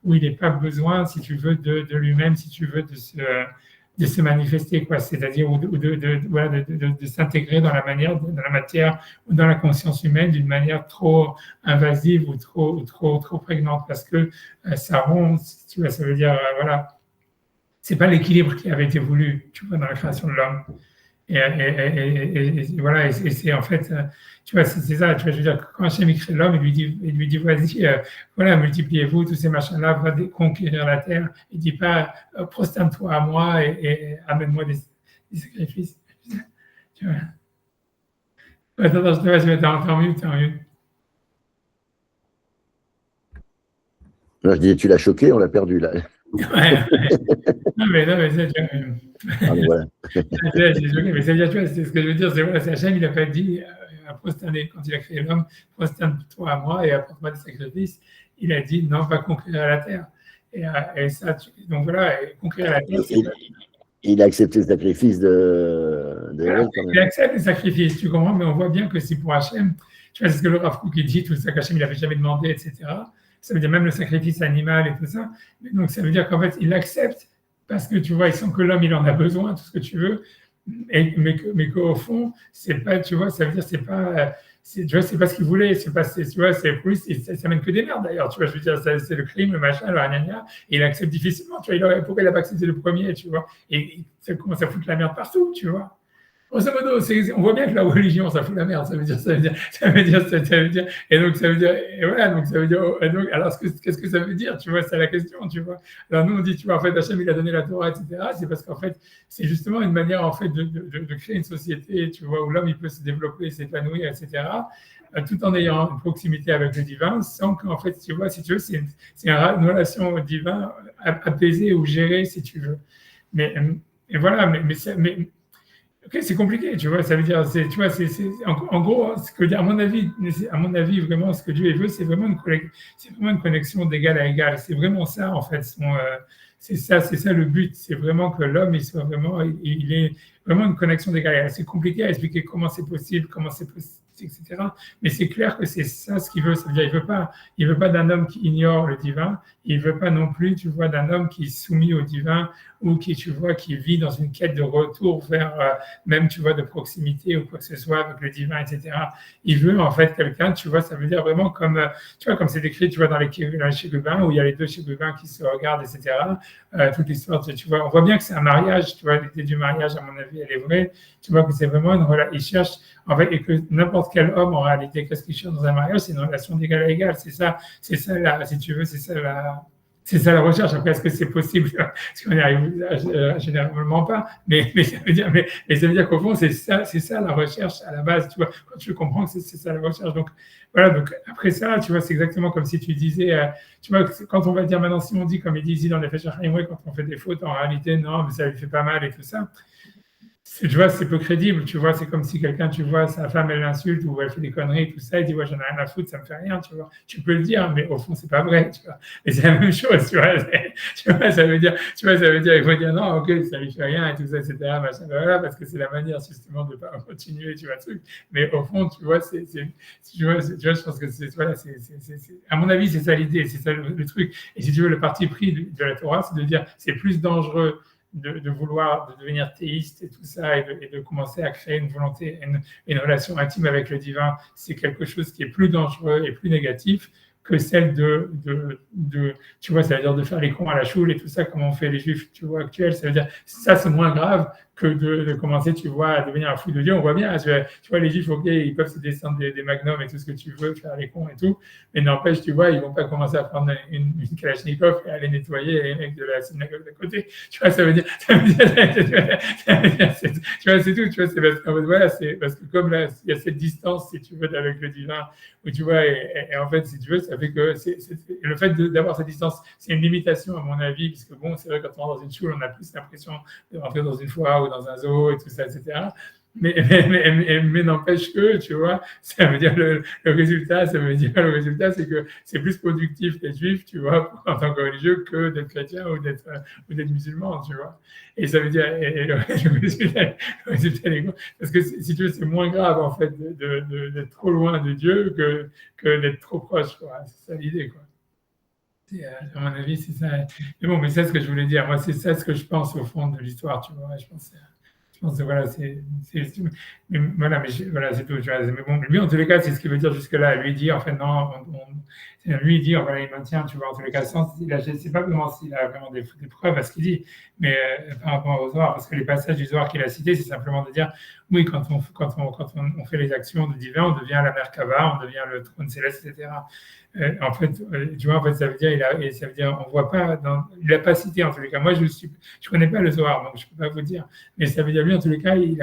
où il n'est pas besoin, si tu veux, de lui-même, si tu veux, de se manifester, quoi. C'est-à-dire de s'intégrer dans la matière ou dans la conscience humaine d'une manière trop invasive ou trop prégnante, parce que ça rompt, tu vois, ça veut dire, voilà, c'est pas l'équilibre qui avait été voulu, tu vois, dans la création de l'homme. Voilà, et c'est en fait, tu vois, c'est ça, tu vois, je veux dire, quand Hachem crée l'homme, il lui dit vas-y, voilà, multipliez-vous, tous ces machins-là, va conquérir la terre. Il dit pas, prosterne-toi à moi et amène-moi des sacrifices. Tu vois. Attends, je te laisse, t'es en mute, t'es en mute. Là, je dis, tu l'as choqué, on l'a perdu là. Ouais. Non, mais ça, tu vois, Ah, donc voilà. j'ai choqué, mais ça veut dire, tu vois, c'est ce que je veux dire, c'est voilà, c'est Hachem, il n'a pas dit, prosterner, quand il a créé l'homme, prosterne-toi à moi et apporte-moi des sacrifices. Il a dit, non, va conquérir la terre. Et ça, donc voilà, et conquérir la terre, c'est Il a accepté le sacrifice de voilà, Hélène quand il même. accepte les sacrifices, tu comprends, mais on voit bien que c'est pour Hachem. Tu vois, c'est ce que le Rav Kook dit, tout ça, qu'Hachem, il n'avait jamais demandé, etc. Ça veut dire même le sacrifice animal et tout ça. Mais donc, ça veut dire qu'en fait, il accepte parce que tu vois, il sent que l'homme, il en a besoin, tout ce que tu veux, mais qu'au fond, c'est pas, tu vois, ça veut dire, c'est pas, tu vois, c'est pas ce qu'il voulait, c'est pas, tu vois, c'est plus, ça mène que des merdes d'ailleurs, tu vois, je veux dire, c'est le crime, le machin, le ragnagna, et il accepte difficilement, tu vois, pourquoi il n'a pas accepté le premier, tu vois, et ça commence à foutre la merde partout, tu vois. Grosso modo, on voit bien que la religion, ça fout la merde. Et donc ça veut dire, et voilà, donc ça veut dire, et donc, alors qu'est-ce que ça veut dire, tu vois, c'est la question, tu vois. Alors nous on dit, tu vois, en fait, Hachem il a donné la Torah, etc. C'est parce qu'en fait, c'est justement une manière en fait de créer une société, tu vois, où l'homme il peut se développer, s'épanouir, etc. Tout en ayant une proximité avec le divin, sans qu'en fait, tu vois, si tu veux, c'est une relation au divin apaisée ou gérée, si tu veux. Mais et voilà, mais ok, c'est compliqué, tu vois. Ça veut dire, tu vois, en gros, ce que, à mon avis, vraiment, ce que Dieu veut, c'est vraiment une connexion d'égal à égal. C'est vraiment ça, en fait. C'est ça le but. C'est vraiment que l'homme, il soit vraiment, il est vraiment une connexion d'égal à égal. C'est compliqué à expliquer comment c'est possible, etc. Mais c'est clair que c'est ça ce qu'il veut. Ça veut dire, il veut pas d'un homme qui ignore le divin. Il veut pas non plus, tu vois, d'un homme qui est soumis au divin ou qui, tu vois, qui vit dans une quête de retour vers même, tu vois, de proximité ou quoi que ce soit avec le divin, etc. Il veut, en fait, quelqu'un, tu vois, ça veut dire vraiment comme, tu vois, comme c'est décrit, tu vois, dans les chérubins, où il y a les deux chérubins qui se regardent, etc. Toute l'histoire, tu vois, on voit bien que c'est un mariage, tu vois, l'idée du mariage, à mon avis, elle est vraie. Tu vois que c'est vraiment une relation, il cherche, en fait, et que n'importe quel homme, en réalité, qu'est-ce qu'il cherche dans un mariage? C'est une relation d'égal à égal. C'est ça, si tu veux, c'est ça la recherche. Après, est-ce que c'est possible? Parce qu'on n'y arrive généralement pas. Mais ça veut dire qu'au fond, c'est ça la recherche à la base. Tu vois, quand tu comprends que c'est ça la recherche. Donc, voilà. Donc, après ça, tu vois, c'est exactement comme si tu disais, tu vois, quand on va dire maintenant, si on dit, comme il dit ici dans les Féchach Haïmoué, quand on fait des fautes, en réalité, non, mais ça lui fait pas mal et tout ça. Tu vois, c'est peu crédible, tu vois, c'est comme si quelqu'un, tu vois, sa femme, elle l'insulte ou elle fait des conneries, tout ça, il dit, ouais, j'en ai rien à foutre, ça me fait rien, tu vois. Tu peux le dire, mais au fond, c'est pas vrai, tu vois. Et c'est la même chose, tu vois. Ça veut dire, il faut dire, non, ok, ça lui fait rien et tout ça, etc., machin, voilà, parce que c'est la manière, justement, de pas continuer, tu vois, truc. Mais au fond, tu vois, tu vois, je pense que voilà, à mon avis, c'est ça l'idée, c'est ça le truc. Et si tu veux, le parti pris de la Torah, c'est de dire, c'est plus dangereux de vouloir de devenir théiste et tout ça, et de commencer à créer une volonté, une relation intime avec le divin, c'est quelque chose qui est plus dangereux et plus négatif que celle tu vois, ça veut dire de faire les cons à la choule et tout ça, comme on fait les juifs, tu vois, actuels. Ça veut dire, ça, c'est moins grave que de commencer, tu vois, à devenir un fou de Dieu. On voit bien, tu vois, les juifs, ok, ils peuvent se descendre des magnums et tout ce que tu veux, faire les cons et tout, mais n'empêche, tu vois, ils vont pas commencer à prendre une Kalachnikov et aller nettoyer les mecs de la synagogue d'à côté. Tu vois, tu vois, c'est tout, tu vois, c'est parce qu'en fait, voilà, c'est parce que comme là, il y a cette distance, si tu veux, avec le divin, où tu vois, et en fait, si tu veux, ça fait que le fait d'avoir cette distance, c'est une limitation, à mon avis, puisque bon, c'est vrai, quand on rentre dans une choule, on a plus l'impression de rentrer dans une foire ou dans un zoo et tout ça, etc. Mais n'empêche que, tu vois, ça veut dire le résultat, c'est que c'est plus productif d'être juif, tu vois, en tant que religieux, que d'être chrétien ou d'être musulman, tu vois. Et ça veut dire, et le résultat est quoi? Parce que si tu veux, c'est moins grave, en fait, d'être trop loin de Dieu que d'être trop proche, quoi. C'est ça l'idée, quoi. À mon avis, c'est ça. Mais bon, mais c'est ce que je voulais dire. Moi, c'est ça ce que je pense au fond de l'histoire, tu vois. Je pense pense que voilà, mais voilà, voilà, c'est tout. Tu vois. Mais bon, lui, en tous les cas, c'est ce qu'il veut dire jusque-là. Lui, il dit, en fait, non, lui, il dit, voilà, il maintient, tu vois, en tous les cas, je ne sais pas vraiment s'il a vraiment des preuves à ce qu'il dit, mais par rapport au Zohar, parce que les passages du Zohar qu'il a cités, c'est simplement de dire, oui, quand on fait les actions de divin, on devient la Merkava, on devient le trône céleste, etc. En fait, tu vois, en fait, ça veut dire, on voit pas, il n'a pas cité, en tous les cas. Moi, je connais pas le Zohar, donc je peux pas vous dire. Mais ça veut dire, lui, en tous les cas, et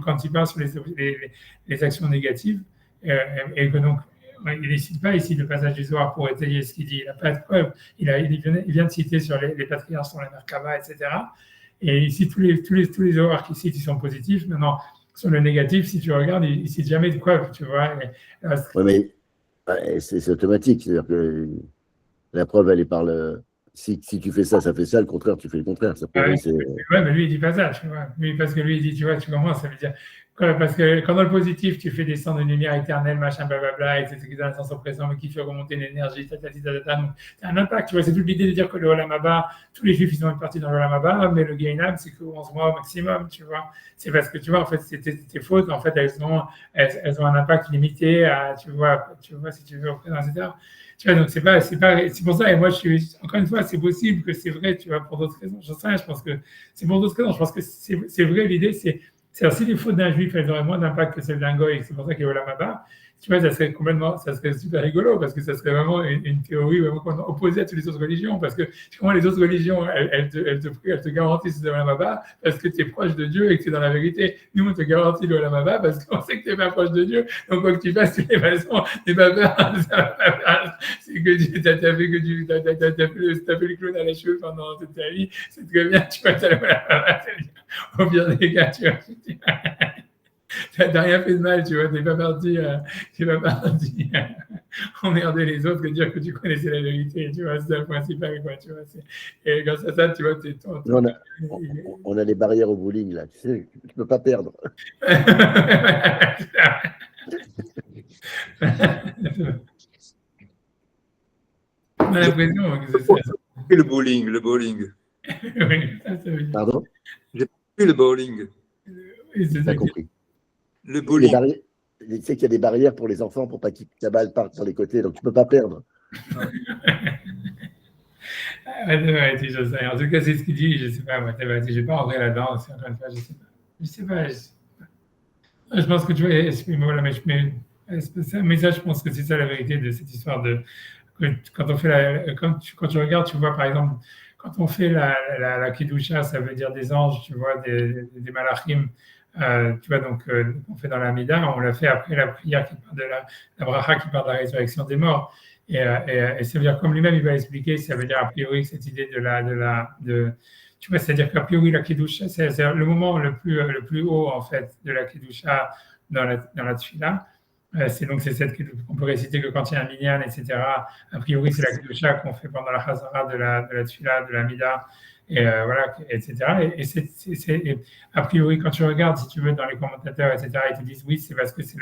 quand il parle sur les actions négatives, et que donc, il ne cite pas ici le passage du Zohar pour étayer ce qu'il dit. Il n'a pas de preuve. Il vient de citer sur les patriarches, sur la Merkava, etc. Et ici, tous les Zohars qu'il cite, ils sont positifs. Maintenant, sur le négatif, si tu regardes, il ne cite jamais de preuve, tu vois. Oui, mais c'est automatique. C'est-à-dire que la preuve, elle est par le. Si tu fais ça, ça fait ça. Le contraire, tu fais le contraire. Ça Ouais, c'est... mais lui, il dit pas ça, tu vois. Lui, parce que lui, il dit, tu vois, tu commences, ça veut dire. Parce que quand dans le positif, tu fais descendre une lumière éternelle, machin, blablabla, et c'est ce qui est dans le sens au présent, mais qui fait remonter l'énergie, tatati. Donc, c'est un impact, tu vois. C'est toute l'idée de dire que le Olam Haba, tous les juifs, ils ont une partie dans le Olam Haba, mais le Gainam, c'est que 11 mois au maximum, tu vois. C'est parce que, tu vois, en fait, tes fautes, en fait, elles ont un impact limité à, tu vois, si tu veux, au présent, etc. Tu vois, donc c'est pour ça, et moi, encore une fois, c'est possible que c'est vrai, tu vois, pour d'autres raisons. Je sais rien, je pense que c'est pour d'autres raisons. Je pense que c'est vrai, l'idée, c'est si les fautes d'un juif, elles auraient moins d'impact que celles d'un goy, c'est pour ça qu'il y a Olam Haba, tu vois, ça serait super rigolo, parce que ça serait vraiment une théorie vraiment opposée à toutes les autres religions, parce que comment les autres religions, elles te garantissent le Olam Haba parce que tu es proche de Dieu et que tu es dans la vérité. Nous, on te garantit le Olam Haba parce qu'on sait que tu n'es pas proche de Dieu, donc quoi que tu fasses, tu n'es pas peur. C'est que tu as fait le clown à la cheveux pendant toute ta vie, c'est très bien, tu vas t'aller Olam Haba, au pire des cas, tu vois. T'as rien fait de mal, tu vois, t'es pas parti emmerder les autres que dire que tu connaissais la vérité, tu vois, c'est le principal, quoi, tu vois. Et grâce à ça, tu vois, on a les barrières au bowling, là, tu sais, tu peux pas perdre. On a l'impression que c'est ça. Le bowling. Oui, ça veut dire. Pardon? J'ai plus le bowling. Oui, c'est ça. T'as compris. Le bowling. Tu sais qu'il y a des barrières pour les enfants pour pas que la balle parte sur les côtés, donc tu peux pas perdre. Je sais. En tout cas, c'est ce qu'il dit, je sais pas, moi, je vais pas rentrer là-dedans, encore une fois, je sais pas. Je pense que tu vois, voilà, mais ça, je pense que c'est ça la vérité de cette histoire de quand on fait quand tu regardes, tu vois, par exemple, quand on fait la Kedusha, ça veut dire des anges, tu vois, des malachim, tu vois, donc on fait dans la Mida, on l'a fait après la prière qui parle de la bracha qui parle de la résurrection des morts. Et ça veut dire, comme lui-même il va expliquer, ça veut dire a priori cette idée tu vois, c'est-à-dire qu'a priori la Kedusha, c'est le moment le plus haut en fait de la Kedusha dans la Tfila. C'est cette qu'on peut réciter que quand il y a un minyan, etc. A priori, c'est la Kedusha qu'on fait pendant la Chazara de la Tfila, de la Mida, et voilà, etc. Et a priori, quand tu regardes, si tu veux, dans les commentateurs, etc., ils te disent oui, c'est parce que c'est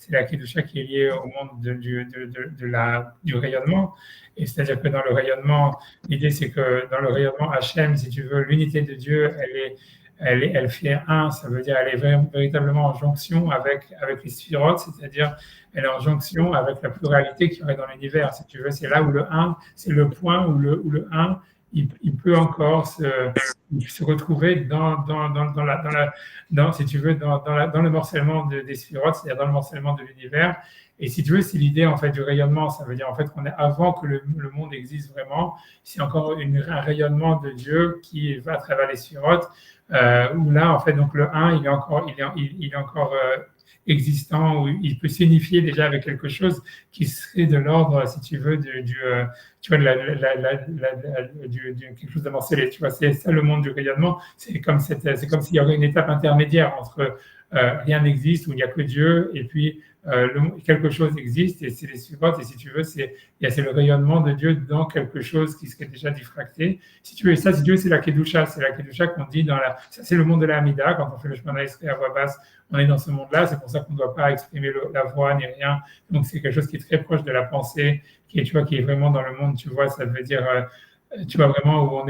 la Kedusha qui est liée au monde du rayonnement. Et c'est-à-dire que dans le rayonnement, l'idée c'est que dans le rayonnement Hachem, si tu veux, l'unité de Dieu, elle fait un, ça veut dire elle est véritablement en jonction avec les sphirotes, c'est-à-dire elle est en jonction avec la pluralité qu'il y aurait dans l'univers. Si tu veux, c'est là où le 1, c'est le point où le 1, il peut encore se retrouver si tu veux, dans le morcellement des sphirotes, c'est-à-dire dans le morcellement de l'univers. Et si tu veux, c'est l'idée en fait du rayonnement. Ça veut dire en fait qu'on est avant que le monde existe vraiment. C'est encore un rayonnement de Dieu qui va à travers les sphirotes. Où là, en fait, donc le 1, il est encore existant, où il peut signifier déjà avec quelque chose qui serait de l'ordre, si tu veux, tu vois, quelque chose d'avancé. Tu vois, c'est ça le monde du rayonnement. C'est comme s'il y aurait une étape intermédiaire entre rien n'existe, où il n'y a que Dieu, et puis quelque chose existe, et c'est les suivantes, et si tu veux, c'est le rayonnement de Dieu dans quelque chose qui serait déjà diffracté. Si tu veux, et ça, si Dieu, c'est la Kedusha qu'on dit ça c'est le monde de la Hamida, quand on fait le Shemana Esrei à voix basse, on est dans ce monde-là, c'est pour ça qu'on ne doit pas exprimer la voix ni rien, donc c'est quelque chose qui est très proche de la pensée, qui est vraiment dans le monde, tu vois, ça veut dire tu vois vraiment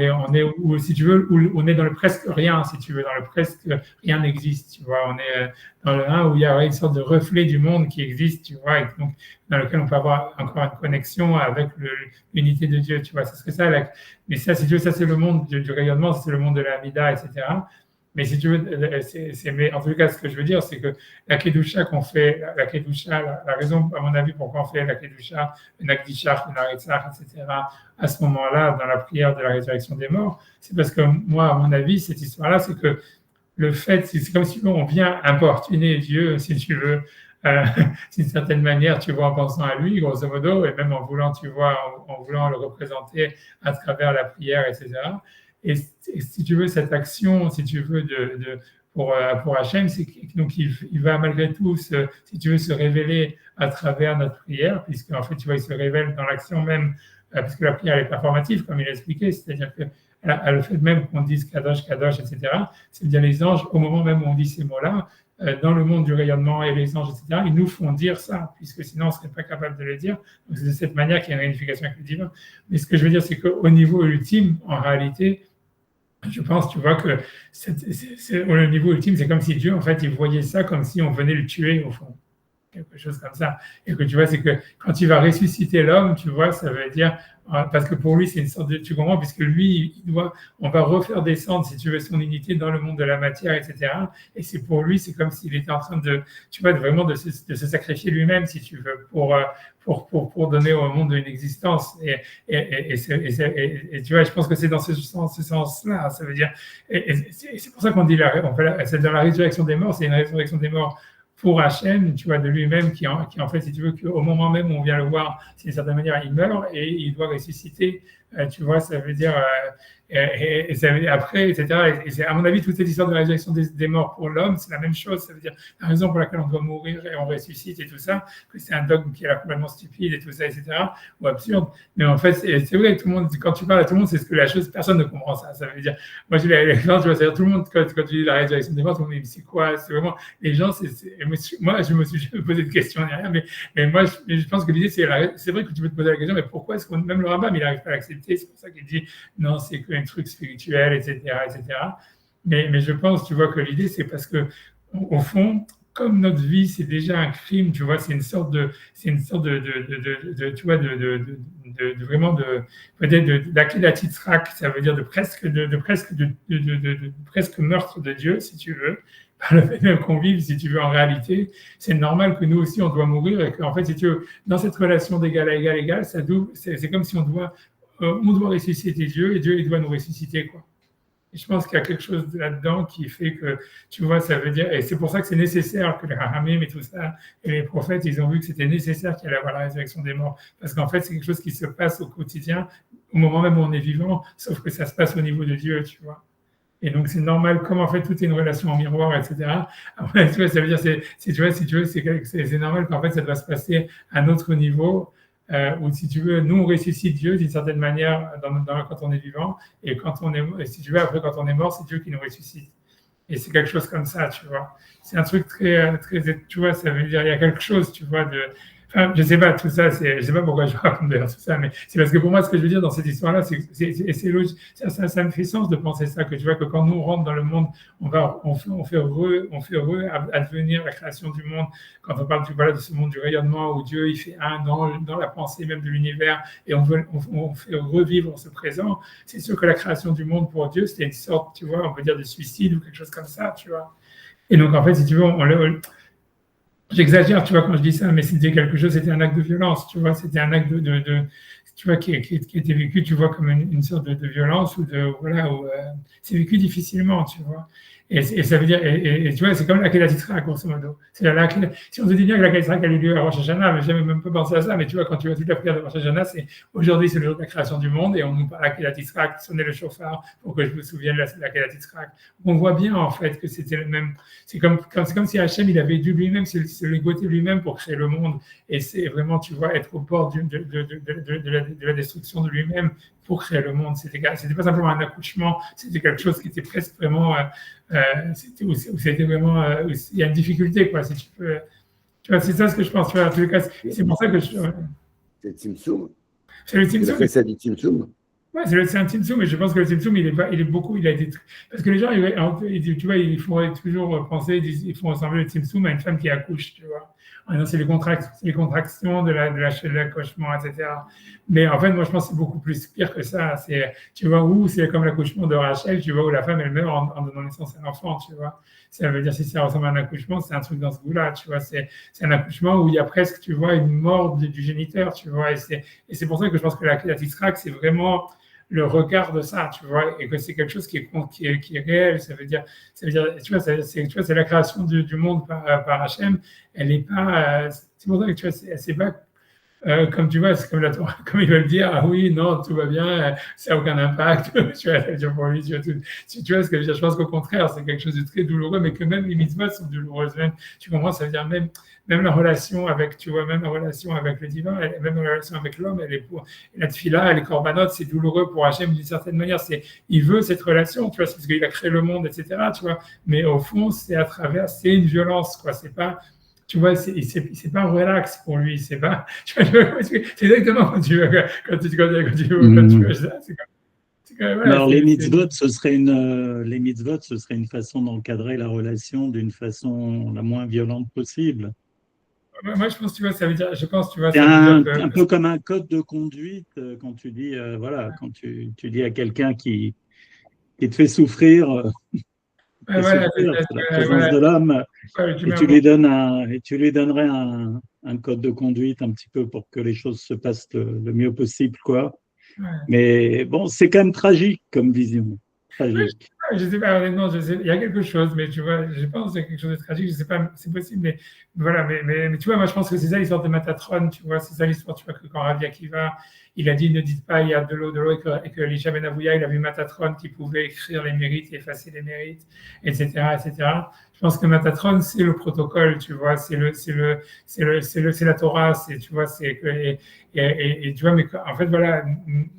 où si tu veux, où on est dans le presque rien, si tu veux, dans le presque rien n'existe, tu vois. On est dans le 1 où il y a une sorte de reflet du monde qui existe, tu vois, et donc dans lequel on peut avoir encore une connexion avec l'unité de Dieu, tu vois. C'est ce que ça, mais ça, si tu veux, ça c'est le monde du rayonnement, c'est le monde de la Mida, etc. Mais si tu veux, mais en tout cas, ce que je veux dire, c'est que la Kedusha qu'on fait, la Kedusha, la raison, à mon avis, pourquoi on fait la Kedusha, le Nagdishach, le Naritzach, etc., à ce moment-là, dans la prière de la résurrection des morts, c'est parce que moi, à mon avis, cette histoire-là, c'est que le fait, c'est comme si on vient importuner Dieu, si tu veux, d'une certaine manière, tu vois, en pensant à lui, grosso modo, et même en voulant, tu vois, en voulant le représenter à travers la prière, etc. Et si tu veux, cette action, si tu veux, pour Hachem, c'est donc il va malgré tout, si tu veux, se révéler à travers notre prière, puisque en fait, tu vois, il se révèle dans l'action même, parce que la prière est performative, comme il a expliqué, c'est-à-dire que le fait même qu'on dise Kadosh, Kadosh, etc., c'est bien les anges, au moment même où on dit ces mots-là, dans le monde du rayonnement et les anges, etc., ils nous font dire ça, puisque sinon on ne serait pas capable de le dire. Donc c'est de cette manière qu'il y a une réunification avec le divin. Mais ce que je veux dire, c'est qu'au niveau ultime, en réalité, je pense, tu vois, que au niveau ultime, c'est comme si Dieu, en fait, il voyait ça comme si on venait le tuer, au fond. Quelque chose comme ça. Et que tu vois, c'est que quand il va ressusciter l'homme, tu vois, ça veut dire, parce que pour lui, c'est une sorte de, tu comprends, puisque lui, on va refaire descendre, si tu veux, son unité dans le monde de la matière, etc. Et c'est pour lui, c'est comme s'il était en train de, tu vois, vraiment de se sacrifier lui-même, si tu veux, pour donner au monde une existence. Et tu vois, je pense que c'est dans ce sens-là, ça veut dire, et c'est pour ça qu'on dit, c'est dans la résurrection des morts, c'est une résurrection des morts pour Hachem, tu vois, de lui-même, qui en fait, si tu veux, qu'au moment même où on vient le voir, d'une certaine manière, il meurt et il doit ressusciter, tu vois, ça veut dire, et ça veut dire après, etc. Et c'est, à mon avis, toute cette histoire de la résurrection des morts pour l'homme, c'est la même chose, ça veut dire la raison pour laquelle on doit mourir et on ressuscite et tout ça, que c'est un dogme qui est là complètement stupide et tout ça, etc., ou absurde. Mais en fait, c'est vrai, tout le monde, quand tu parles à tout le monde, c'est ce que la chose, personne ne comprend ça. Ça veut dire, moi, je les gens, tu vois, c'est-à-dire tout le monde, quand tu dis la résurrection des morts, tout le monde dit, c'est quoi? C'est vraiment, les gens, moi, je me suis jamais posé de questions ni rien, mais moi, je pense que l'idée, c'est vrai que tu peux te poser la question, mais pourquoi est-ce qu'on, même le Rambam, il n'arrive pas à l'accepter, c'est pour ça qu'il dit, non, c'est qu'un truc spirituel, etc., etc. Mais je pense, tu vois, que l'idée, c'est parce que, au fond, comme notre vie, c'est déjà un crime, tu vois, c'est une sorte de tu vois, vraiment peut-être d'achédatitrak, ça veut dire de presque meurtre de Dieu, si tu veux, par le fait même qu'on vive, si tu veux, en réalité, c'est normal que nous aussi, on doit mourir et qu'en fait, si tu veux, dans cette relation d'égal à égal, c'est comme si on doit ressusciter Dieu et Dieu, il doit nous ressusciter, quoi. Et je pense qu'il y a quelque chose là-dedans qui fait que, tu vois, ça veut dire, et c'est pour ça que c'est nécessaire que les Rahamim et tout ça, et les prophètes, ils ont vu que c'était nécessaire qu'il y allait avoir la résurrection des morts. Parce qu'en fait, c'est quelque chose qui se passe au quotidien, au moment même où on est vivant, sauf que ça se passe au niveau de Dieu, tu vois. Et donc, c'est normal, comme en fait, tout est une relation en miroir, etc. Après, tu vois, ça veut dire, si tu veux, c'est normal qu'en fait, ça doit se passer à un autre niveau. Ou si tu veux, nous on ressuscite Dieu d'une certaine manière quand on est vivant, et si tu veux, après quand on est mort, c'est Dieu qui nous ressuscite. Et c'est quelque chose comme ça, tu vois. C'est un truc très, tu vois, ça veut dire il y a quelque chose, tu vois, enfin, je sais pas, tout ça, je sais pas pourquoi je raconte d'ailleurs tout ça, mais c'est parce que pour moi, ce que je veux dire dans cette histoire-là, c'est logique, ça me fait sens de penser ça, que tu vois, que quand nous on rentre dans le monde, on fait advenir la création du monde. Quand on parle, voilà, de ce monde du rayonnement où Dieu, il fait un dans la pensée même de l'univers, et on fait revivre ce présent, c'est sûr que la création du monde pour Dieu, c'était une sorte, tu vois, on peut dire de suicide ou quelque chose comme ça, tu vois. Et donc, en fait, si tu veux, j'exagère, tu vois, quand je dis ça, mais c'était quelque chose, c'était un acte de violence, tu vois, c'était un acte tu vois, qui était vécu, tu vois, comme une sorte de violence voilà, c'est vécu difficilement, tu vois. Et ça veut dire, et tu vois, c'est comme la Kedatitra, grosso modo. Si on se dit bien que la Kedatitra a eu lieu à Rosh Hashanah, mais j'ai même pas pensé à ça, mais tu vois, quand tu vois toute la prière de Rosh Hashanah, aujourd'hui, c'est le jour de la création du monde, et on nous parle de la Kedatitra, qui sonnait le chauffard, pour que je me souvienne de la Kedatitra. On voit bien, en fait, que c'était le même, c'est comme si Hachem, il avait dû lui-même se ligoter lui-même pour créer le monde, et c'est vraiment, tu vois, être au bord de la destruction de lui-même pour créer le monde. C'était pas simplement un accouchement, c'était quelque chose qui était presque vraiment, c'était vraiment, il y a une difficulté, quoi, si tu peux. Tu vois, c'est ça ce que je pense. Tu vois, en tout cas, c'est pour ça que c'est Tzimtzum. C'est le C'est Tzimtzum. le Chesed du Tzimtzum. Ouais, c'est un Tzimtzum, mais je pense que le Tzimtzum, il est beaucoup, il a été, parce que les gens, tu vois, ils font toujours penser, ils font ressembler le Tzimtzum à une femme qui accouche, tu vois. Ah non, c'est les contractions de l'accouchement, etc. Mais en fait, moi, je pense que c'est beaucoup plus pire que ça. Tu vois, où c'est comme l'accouchement de Rachel, tu vois, où la femme, elle meurt en donnant naissance à l'enfant, tu vois. Ça veut dire, si ça ressemble à un accouchement, c'est un truc dans ce goût-là, tu vois. C'est un accouchement où il y a presque, tu vois, une mort du géniteur, tu vois. Et c'est pour ça que je pense que la Tisrak, c'est vraiment le regard de ça, tu vois, et que c'est quelque chose qui est réel. Ça veut dire, tu vois, c'est la création du monde par Hachem. Elle n'est pas, c'est pour ça que tu vois, c'est pas comme tu vois, c'est comme la Torah, comme ils veulent dire, ah oui, non, tout va bien, ça n'a aucun impact, tu vois, ça veut dire pour lui, tu vois ce que je veux dire, je pense qu'au contraire, c'est quelque chose de très douloureux, mais que même les mitzvot sont douloureuses, même, tu comprends, ça veut dire même la relation avec, tu vois, même la relation avec le divin, même la relation avec l'homme, elle est pour, la tefila, les korbanot, c'est douloureux pour Hachem d'une certaine manière, il veut cette relation, tu vois, c'est parce qu'il a créé le monde, etc., tu vois, mais au fond, c'est une violence, quoi, c'est pas, tu vois, c'est pas relax pour lui, c'est pas, tu vois, c'est exactement quand tu veux ça, voilà, Alors, les mitzvot, ce serait une façon d'encadrer la relation d'une façon la moins violente possible. moi, je pense, tu vois, ça veut dire, je pense, tu vois, C'est ça veut dire que, un peu comme un code de conduite quand tu dis, voilà, quand tu dis à quelqu'un qui te fait souffrir, voilà, c'est la présence voilà, de l'homme, tu et mets un et tu lui donnerais un code de conduite un petit peu pour que les choses se passent le mieux possible, quoi. ouais. Mais bon, c'est quand même tragique comme vision. Oui, Tragique. je sais pas, honnêtement, il y a quelque chose, mais tu vois, je pense qu'il y a quelque chose de tragique, je sais pas, c'est possible, mais voilà, mais tu vois, moi je pense que c'est ça l'histoire de Matatron, tu vois, c'est ça l'histoire, tu vois, que quand Rabbi Akiva, il a dit ne dites pas il y a de l'eau, et que Elisha Ben Avouya, il a vu Matatron qui pouvait écrire les mérites et effacer les mérites, etc., etc. Je pense que Matatron, c'est le protocole, tu vois, c'est la Torah, tu vois, et tu vois, mais en fait, voilà,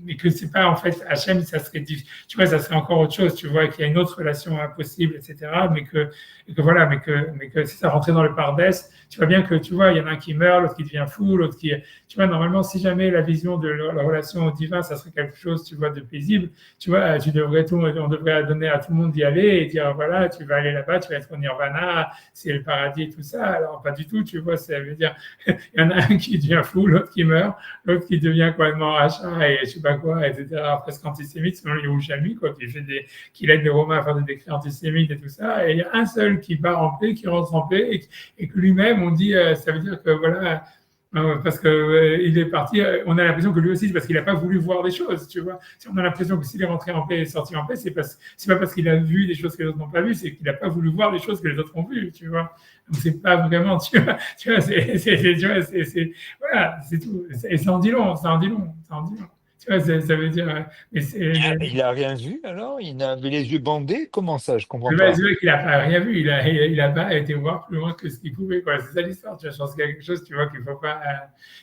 mais que c'est pas, en fait, Hachem, ça serait, tu vois, ça serait encore autre chose, tu vois, qu'il y a une autre relation impossible, etc., et que voilà, mais que si ça rentrait dans le pardès, tu vois bien que, tu vois, il y en a un qui meurt, l'autre qui devient fou, l'autre qui, tu vois, normalement, si jamais la vision de la relation au divin, ça serait quelque chose, tu vois, de paisible, tu vois, on devrait donner à tout le monde d'y aller et dire, voilà, tu vas aller là-bas, tu vas être au nirvana, c'est le paradis et tout ça. Alors, pas du tout, tu vois, ça veut dire, il y en a un qui devient fou, l'autre qui meurt, l'autre qui devient complètement rachat et je sais pas quoi, etc., presque antisémite, selon les Yerushalmi, quoi, qui aide les Romains à faire des décrets antisémites et tout ça. Et il y a un seul qui part en paix, qui rentre en paix, et que lui-même, on dit, ça veut dire que voilà, parce que il est parti, on a l'impression que lui aussi, c'est parce qu'il n'a pas voulu voir des choses, tu vois. Si on a l'impression que s'il est rentré en paix et sorti en paix, c'est pas parce qu'il a vu des choses que les autres n'ont pas vues, c'est qu'il n'a pas voulu voir des choses que les autres ont vues, tu vois. Donc c'est pas vraiment, tu vois, voilà, c'est tout. Et ça en dit long, ça en dit long, ça en dit long. Tu vois, ça veut dire, mais Il a rien vu alors? Il avait les yeux bandés? Comment ça? Je comprends le pas. vrai qu'il n'a pas rien vu, il a pas été voir plus loin que ce qu'il pouvait, quoi. C'est ça l'histoire, tu vois. Je pense qu'il y a quelque chose, tu vois, qu'il ne faut pas.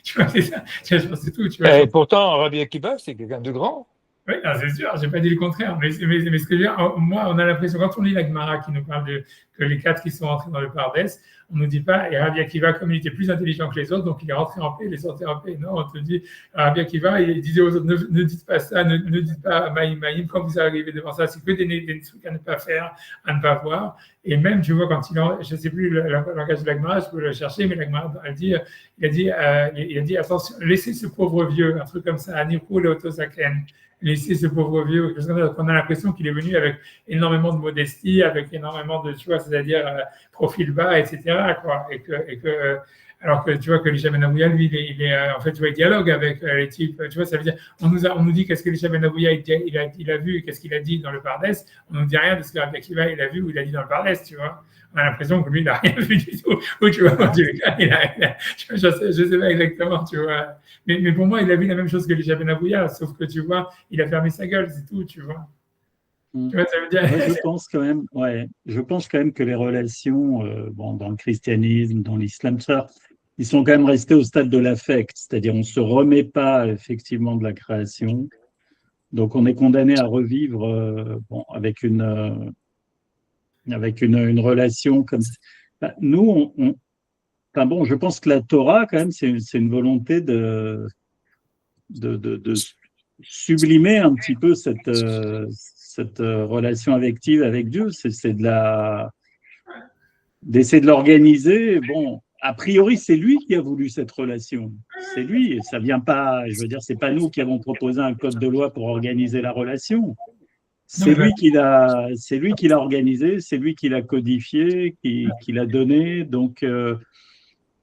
Tu vois, c'est ça. Tu vois, je pense que c'est tout, tu vois. Et pourtant, Rabbi Akiva, c'est quelqu'un de grand. Oui, non, c'est sûr, j'ai pas dit le contraire. Mais ce que je veux dire, moi, on a l'impression, quand on lit la Gemara qui nous parle que les 4 qui sont entrés dans le Pardès, on nous dit pas, et Rabbi Akiva, comme il était plus intelligent que les autres, donc il est rentré en paix, il est sorti en paix. Non, on te dit, Rabbi Akiva, il disait aux autres, ne dites pas ça, ne dites pas Maïm, Maïm, quand vous arrivez devant ça, c'est que des trucs à ne pas faire, à ne pas voir. Et même, tu vois, quand je ne sais plus le langage de la Gemara, je peux le chercher, mais la Gemara, il a dit, attention, laissez ce pauvre vieux, un truc comme ça, Anirko Leotosaken. Laisser ce pauvre vieux, on a l'impression qu'il est venu avec énormément de modestie, avec énormément de, tu vois, c'est-à-dire profil bas, etc., quoi. Alors que tu vois que l'Elisha Ben Avouya, lui, en fait, tu vois, il dialogue avec les types, tu vois, ça veut dire, on nous dit qu'est-ce que l'Elisha Ben Avouya, il a vu, qu'est-ce qu'il a dit dans le Pardès, on nous dit rien de ce que Rabbi Akiva, il a vu ou il a dit dans le Pardès, tu vois. On a l'impression que lui, il n'a rien vu du tout. Ou tu vois, je sais pas exactement, tu vois. Mais pour moi, il a vu la même chose que l'Elisha Ben Avouya, sauf que tu vois, il a fermé sa gueule, c'est tout, tu vois. Tu vois, ça veut dire. Ouais, je pense quand même que les relations, bon, dans le christianisme, dans l'islam, ça, ils sont quand même restés au stade de l'affect, c'est-à-dire on ne se remet pas effectivement de la création, donc on est condamné à revivre bon, avec une relation comme ça. Bah, nous, enfin bon, je pense que la Torah, quand même, c'est une volonté de sublimer un petit peu cette relation affective avec Dieu. C'est d'essayer de l'organiser. Bon, a priori, c'est lui qui a voulu cette relation. C'est lui. Ça vient pas, je veux dire, c'est pas nous qui avons proposé un code de loi pour organiser la relation. C'est lui qui l'a organisé, c'est lui qui l'a codifié, qui l'a donné. Donc,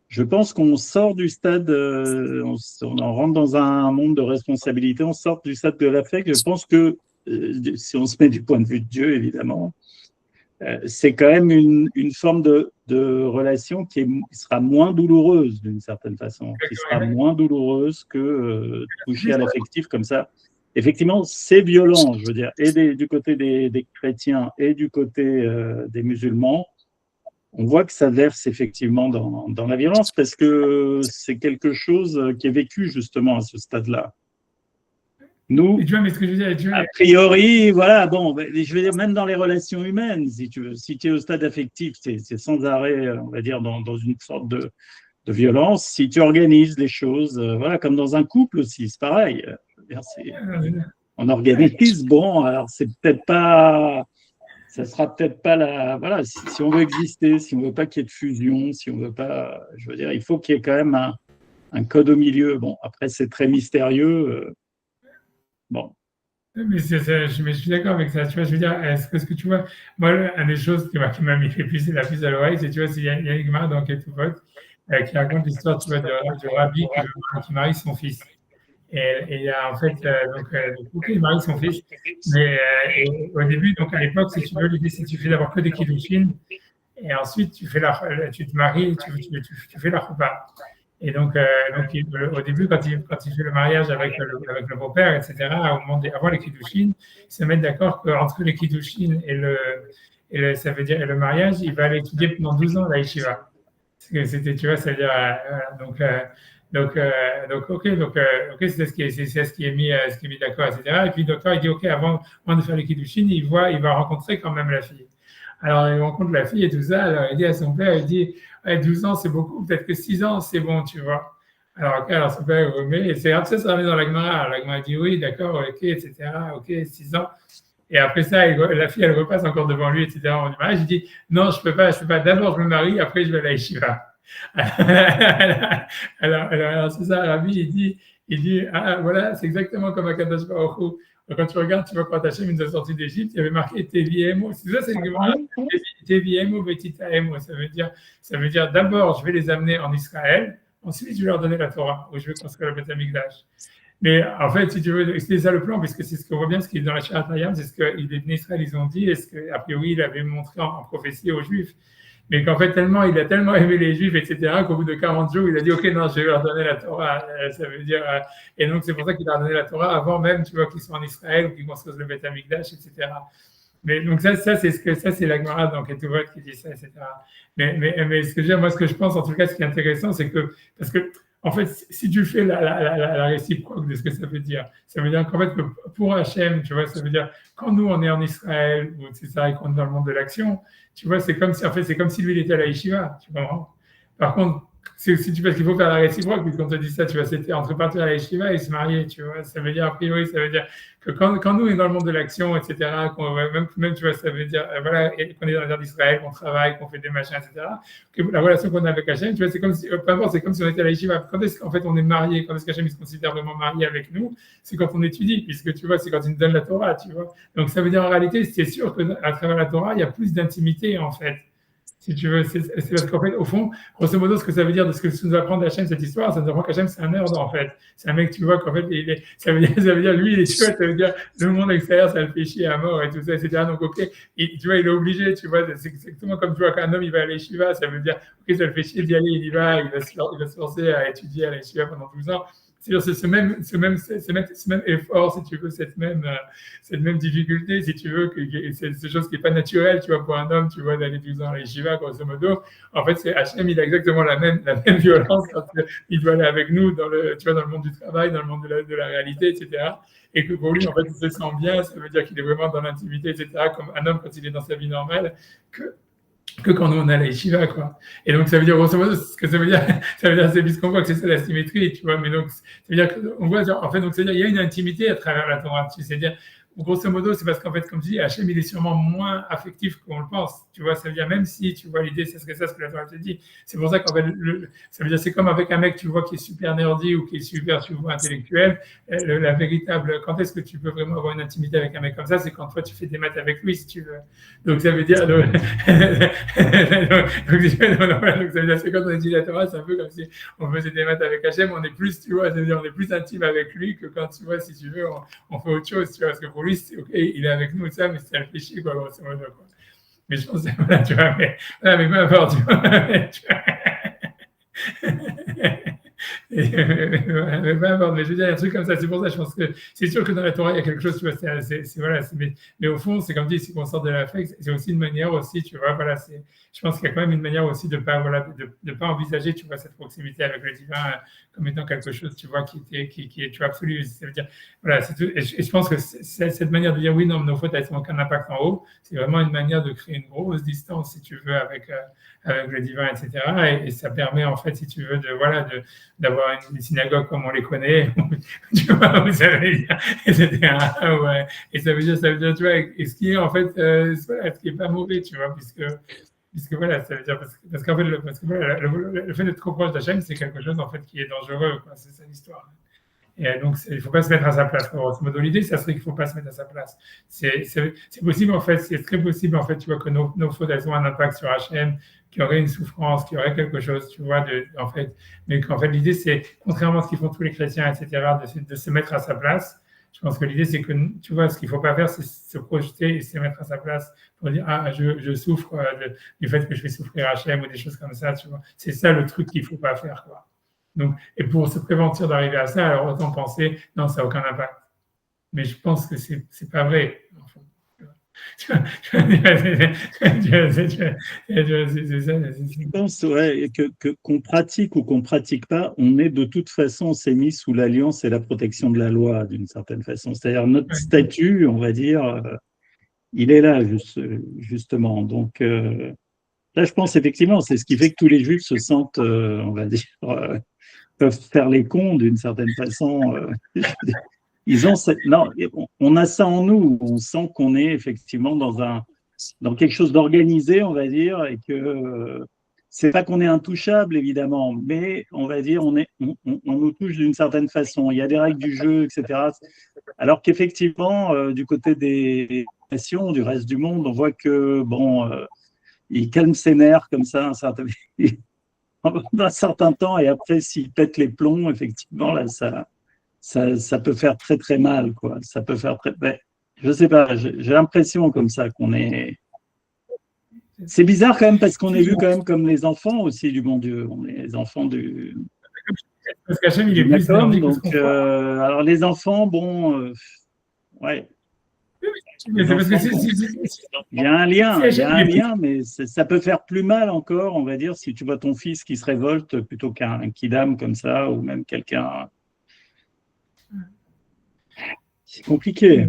je pense qu'on sort du stade, on rentre dans un monde de responsabilité, on sort du stade de l'affect. Je pense que, si on se met du point de vue de Dieu, évidemment, c'est quand même une forme de relation qui sera moins douloureuse d'une certaine façon, qui sera moins douloureuse que toucher à l'affectif comme ça. Effectivement, c'est violent, je veux dire, et du côté des chrétiens et du côté des musulmans. On voit que ça verse effectivement dans la violence parce que c'est quelque chose qui est vécu justement à ce stade-là. Nous, mais ce que je veux dire, a priori, voilà, bon, je veux dire, même dans les relations humaines, si tu es au stade affectif, c'est sans arrêt, on va dire, dans une sorte de violence. Si tu organises les choses, voilà, comme dans un couple aussi, c'est pareil. On organise, bon, alors c'est peut-être pas, ça sera peut-être pas la, voilà, si on veut exister, si on veut pas qu'il y ait de fusion, si on veut pas, je veux dire, il faut qu'il y ait quand même un code au milieu. Bon, après, c'est très mystérieux. Bon. Mais je suis d'accord avec ça. Tu vois, je veux dire, est-ce que tu vois, moi, une des choses qui m'a mis fait plus la puce à l'oreille, c'est, tu vois, il y a une Gemara dans Ketuvot qui raconte l'histoire, tu vois, du rabbi qui marie son fils. Et il y a en fait, donc, il marie son fils. Mais au début, donc à l'époque, si tu veux, l'idée, c'est que tu fais d'abord que des kiddushin, et ensuite tu te maries, tu fais la choupa. Et donc au début, quand il fait le mariage avec le beau-père, etc., avant les kiddushin, ils se mettent d'accord qu'entre les kiddushin et ça veut dire et le mariage, il va aller étudier pendant 12 ans la yeshiva. C'était, tu vois, ça veut dire ok, c'est ce qui est mis d'accord, etc. Et puis le docteur il dit ok, avant de faire les kiddushin, il va rencontrer quand même la fille. Alors il rencontre la fille et tout ça. Alors il dit à son père, il dit 12 ans c'est beaucoup, peut-être que 6 ans c'est bon, tu vois. Alors son père il remet et c'est ça remet dans la Gemara. La Gemara dit oui, d'accord, ok, etc. Ok, 6 ans. Et après ça, la fille elle repasse encore devant lui, etc. On dit mariage, il dit non, je peux pas. D'abord je me marie, après je vais à la yeshiva. Alors c'est ça, Rabbi, il dit ah voilà, c'est exactement comme à Kadosh Baruch Hu. Quand tu regardes, tu vois quand Hachem nous a sortis d'Égypte, il y avait marqué Teviemo. C'est ça, c'est le Gemara. Teviemo Betitaemo. Ça veut dire d'abord je vais les amener en Israël, ensuite je vais leur donner la Torah, où je vais construire le Beth Amikdash. Mais en fait, si tu veux, c'était ça le plan, puisque c'est ce qu'on voit bien, ce qui est dans la Shirat Hayam, c'est ce que les Bnei Israël ils ont dit, et ce qu'a priori il avait montré en prophétie aux Juifs. Mais qu'en fait, il a tellement aimé les Juifs, etc., qu'au bout de 40 jours, il a dit, OK, non, je vais leur donner la Torah. Ça veut dire, et donc, c'est pour ça qu'il leur a donné la Torah avant même, tu vois, qu'ils soient en Israël ou qu'ils construisent le Beth Amikdash, etc. Mais donc, ça, c'est la Gemara dans Ketuvot qui dit ça, etc. Mais ce que je pense, en tout cas, ce qui est intéressant, c'est que, parce que, en fait, si tu fais la réciproque de ce que ça veut dire qu'en fait, pour Hachem, tu vois, ça veut dire, quand nous, on est en Israël, ou c'est ça, et qu'on est dans le monde de l'action, tu vois, c'est comme si lui, il était à la yeshiva, tu comprends? Par contre, parce qu'il faut faire la réciproque, puisqu'on te dit ça, tu vois, c'était entre partir à la yeshiva et se marier, tu vois. Ça veut dire, a priori, ça veut dire que quand nous, on est dans le monde de l'action, etc., même tu vois, ça veut dire, voilà, qu'on est dans la terre d'Israël, qu'on travaille, qu'on fait des machins, etc., que la relation qu'on a avec Hachem, tu vois, c'est comme si, peu importe, c'est comme si on était à la yeshiva. Quand est-ce qu'en fait on est marié, quand est-ce qu'Hachem se considère vraiment marié avec nous? C'est quand on étudie, puisque tu vois, c'est quand il nous donne la Torah, tu vois. Donc ça veut dire, en réalité, c'est sûr qu'à travers la Torah, il y a plus d'intimité, en fait. Si tu veux, c'est parce qu'en fait, au fond, grosso modo, ce que ça veut dire, de ce que ça nous apprend d'Hachem, cette histoire, ça nous apprend qu'Hachem, c'est un nerd, en fait. C'est un mec, tu vois, qu'en fait, ça veut dire, lui, il est, tu vois, ça veut dire, le monde extérieur, ça le fait chier à mort et tout ça, etc. Donc, ok, tu vois, il est obligé, tu vois, c'est exactement comme, tu vois, quand un homme, il va à l'Yeshiva, ça veut dire, ok, ça le fait chier d'y aller, il y va, il va se forcer à étudier à l'Yeshiva pendant 12 ans. C'est ce même effort, si tu veux, cette même difficulté, si tu veux, que c'est cette chose qui n'est pas naturelle, tu vois, pour un homme, tu vois, d'aller 12 ans à l'Yeshiva, grosso modo. En fait, c'est Hachem, il a exactement la même violence quand il doit aller avec nous dans le monde du travail, dans le monde de la réalité, etc. Et que pour lui, en fait, il se sent bien, ça veut dire qu'il est vraiment dans l'intimité, etc., comme un homme quand il est dans sa vie normale, que quand nous on a la yeshiva, quoi. Et donc ça veut dire grosso modo, ce que ça veut dire, c'est puisqu'on voit que c'est ça la symétrie, tu vois. Mais donc ça veut dire qu'on voit, en fait, donc c'est à dire il y a une intimité à travers la Torah, c'est-à-dire grosso modo, c'est parce qu'en fait, comme tu dis, Hachem, il est sûrement moins affectif qu'on le pense. Tu vois, ça veut dire, même si, tu vois, l'idée, c'est ce que la Torah te dit. C'est pour ça qu'en fait, ça veut dire, c'est comme avec un mec, tu vois, qui est super nerdy ou qui est super, tu vois, intellectuel. La véritable, quand est-ce que tu peux vraiment avoir une intimité avec un mec comme ça, c'est quand toi, tu fais des maths avec lui, si tu veux. Donc, ça veut dire, donc, ça veut dire, c'est quand on étudie la Torah, c'est un peu comme si on faisait des maths avec Hachem, on est plus, tu vois, ça veut dire, on est plus intime avec lui que quand, tu vois, si tu veux, on fait autre chose, tu vois, parce que pour lui, c'est OK, il est avec nous, ça, mais c'est réfléchi, quoi, grosso modo, quoi. Mais je pense que, voilà, tu vois, mais peu importe, tu vois, mais peu importe, mais je veux dire, il y a un truc comme ça, c'est pour ça, je pense que c'est sûr que dans la Torah, il y a quelque chose, tu vois, voilà, mais au fond, c'est comme dit, si on sort de l'affect, c'est aussi une manière aussi, tu vois, voilà, je pense qu'il y a quand même une manière aussi de pas, voilà, de pas envisager, tu vois, cette proximité avec le divin comme étant quelque chose, tu vois, qui est, tu vois, absolu. Ça veut dire, voilà, c'est tout. Et je pense que cette manière de dire oui, non, nos fautes, elles n'ont aucun impact en haut, c'est vraiment une manière de créer une grosse distance, si tu veux, avec le divin, etc. Et ça permet, en fait, si tu veux, d'avoir une synagogue comme on les connaît, tu vois, vous savez dire, etc. Ouais. Et ça veut dire, tu vois, et ce qui est, en fait, voilà, ce qui est pas mauvais, tu vois, puisque voilà, ça veut dire, parce qu'en fait, voilà, le fait d'être trop proche d'Hachem, c'est quelque chose, en fait, qui est dangereux, quoi, c'est ça l'histoire. Et donc, il ne faut pas se mettre à sa place. Grosso modo, l'idée, ça serait qu'il ne faut pas se mettre à sa place. C'est possible, en fait, c'est très possible, en fait, tu vois, que nos fautes, elles ont un impact sur Hachem, qu'il y aurait une souffrance, qu'il y aurait quelque chose, tu vois, en fait, mais qu'en fait, l'idée, c'est, contrairement à ce qu'ils font tous les chrétiens, etc., de se mettre à sa place. Je pense que l'idée, c'est que, tu vois, ce qu'il ne faut pas faire, c'est se projeter et se mettre à sa place pour dire, ah, je souffre du fait que je vais souffrir Hachem ou des choses comme ça, tu vois. C'est ça le truc qu'il ne faut pas faire, quoi. Donc, et pour se prévenir d'arriver à ça, alors autant penser, non, ça n'a aucun impact. Mais je pense que c'est pas vrai. Je pense ouais, qu'on pratique ou qu'on ne pratique pas, on est de toute façon, on s'est mis sous l'alliance et la protection de la loi d'une certaine façon. C'est-à-dire notre statut, on va dire, il est là justement. Donc là, je pense effectivement, c'est ce qui fait que tous les Juifs se sentent, on va dire, peuvent faire les cons d'une certaine façon. Ils ont non, on a ça en nous. On sent qu'on est effectivement dans quelque chose d'organisé, on va dire, et que c'est pas qu'on est intouchable évidemment, mais on va dire on nous touche d'une certaine façon. Il y a des règles du jeu, etc. Alors qu'effectivement, du côté des nations, du reste du monde, on voit que bon, il calme ses nerfs comme ça un certain temps, et après, s'il pète les plombs, effectivement, là, ça peut faire très très mal, quoi. Ça peut faire très. Ben, je sais pas, j'ai l'impression comme ça qu'on est. C'est bizarre quand même parce qu'on est vu quand même comme les enfants aussi du bon Dieu. On est les enfants du. Parce qu'Hachem, il est plus nordique que ce qu'on croit. Alors les enfants, bon, ouais. Mais c'est parce que il y a un lien, mais ça peut faire plus mal encore, on va dire, si tu vois ton fils qui se révolte plutôt qu'un kidam comme ça, ou même quelqu'un. C'est compliqué.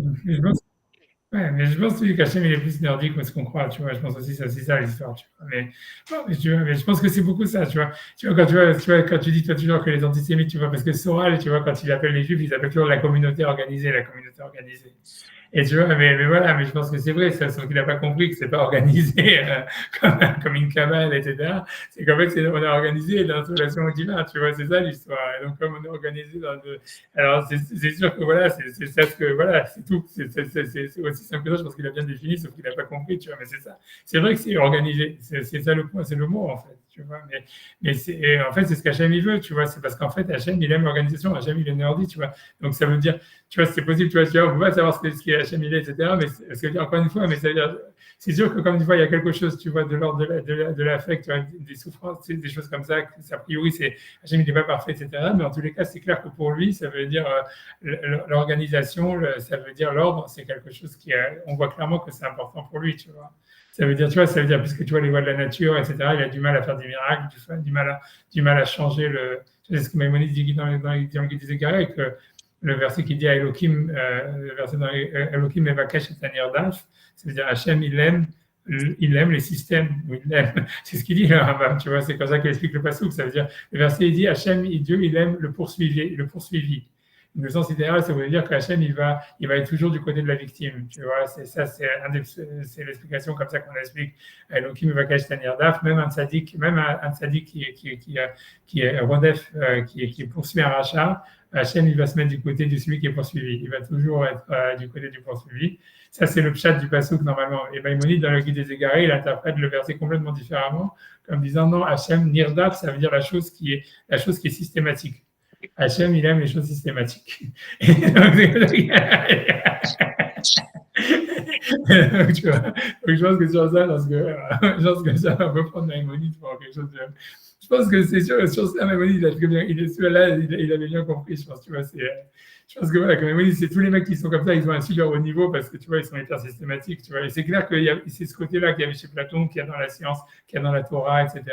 Ouais, mais je pense que qu'Hachem, il est plus nordique que ce qu'on croit, tu vois. Je pense aussi que c'est ça l'histoire, tu vois. Mais je pense que c'est beaucoup ça, tu vois. Quand tu dis, toi, toujours que les antisémites, tu vois, parce que Soral, tu vois, quand il appelle les Juifs, ils appellent toujours la communauté organisée. Et tu vois, mais voilà, mais je pense que c'est vrai, sauf qu'il n'a pas compris que c'est pas organisé comme une cabale, etc. C'est qu'en fait, on est organisé dans notre relation au divin, tu vois, c'est ça l'histoire. Et donc, comme on est organisé alors, c'est sûr que voilà, c'est ça ce que, voilà, c'est tout. C'est aussi simple que ça, je pense qu'il a bien défini, sauf qu'il n'a pas compris, tu vois, mais c'est ça. C'est vrai que c'est organisé, c'est ça le point, c'est le mot, en fait. Tu vois, mais en fait, c'est ce qu'Hachem il veut, tu vois, c'est parce qu'en fait, Hachem, il aime l'organisation, Hachem, il est nerdy, tu vois. Donc, ça veut dire, tu vois, c'est possible, tu vois, on ne peut pas savoir ce qu'est Hachem, il est, etc. Mais ça veut dire, encore une fois, mais ça veut dire, c'est sûr que, comme une fois, il y a quelque chose, tu vois, de l'ordre de l'affect, des souffrances, des choses comme ça, a priori, c'est Hachem, il n'est pas parfait, etc. Mais en tous les cas, c'est clair que pour lui, ça veut dire l'organisation, ça veut dire l'ordre, c'est quelque chose on voit clairement que c'est important pour lui, tu vois. Ça veut dire, tu vois, puisque tu vois les lois de la nature, etc., il a du mal à faire des miracles, du mal à changer c'est ce que Maïmonide dit dans le Guide des Égarés, que le verset qui dit à Elohim, le verset dans Elohim Mevakesh et Tanir Daf, ça veut dire Hachem, il aime il aime les systèmes, c'est ce qu'il dit là, Rambam, tu vois, c'est comme ça qu'il explique le passouk, ça veut dire, le verset il dit, Hachem, Dieu, il aime le poursuivi. Le sens idéal, ça veut dire qu'Hachem, il va être toujours du côté de la victime, tu vois, c'est l'explication comme ça qu'on explique, Elohim Vakash Tanir Daf, même un tzaddik qui est Rodef, qui poursuit un rachat, Hachem, il va se mettre du côté de celui qui est poursuivi, il va toujours être du côté du poursuivi. Ça, c'est le pshat du passouk normalement. Et Maïmonide, dans le Guide des Égarés, il interprète le verset complètement différemment, comme disant non, Hachem Nirdaf, ça veut dire la chose qui est systématique. Hachem, il aime les choses systématiques. Et donc, tu vois, donc je pense que sur ça, je pense que ça, on peut prendre Maïmonide pour quelque chose de. Je pense que c'est sûr, sur ça, Maïmonide, il avait bien compris, je pense, tu vois, je pense que voilà, comme Maïmonide, c'est tous les mecs qui sont comme ça, ils ont un super haut niveau parce que tu vois, ils sont hyper systématiques, tu vois. Et c'est clair que c'est ce côté-là qu'il y avait chez Platon, qu'il y a dans la science, qu'il y a dans la Torah, etc.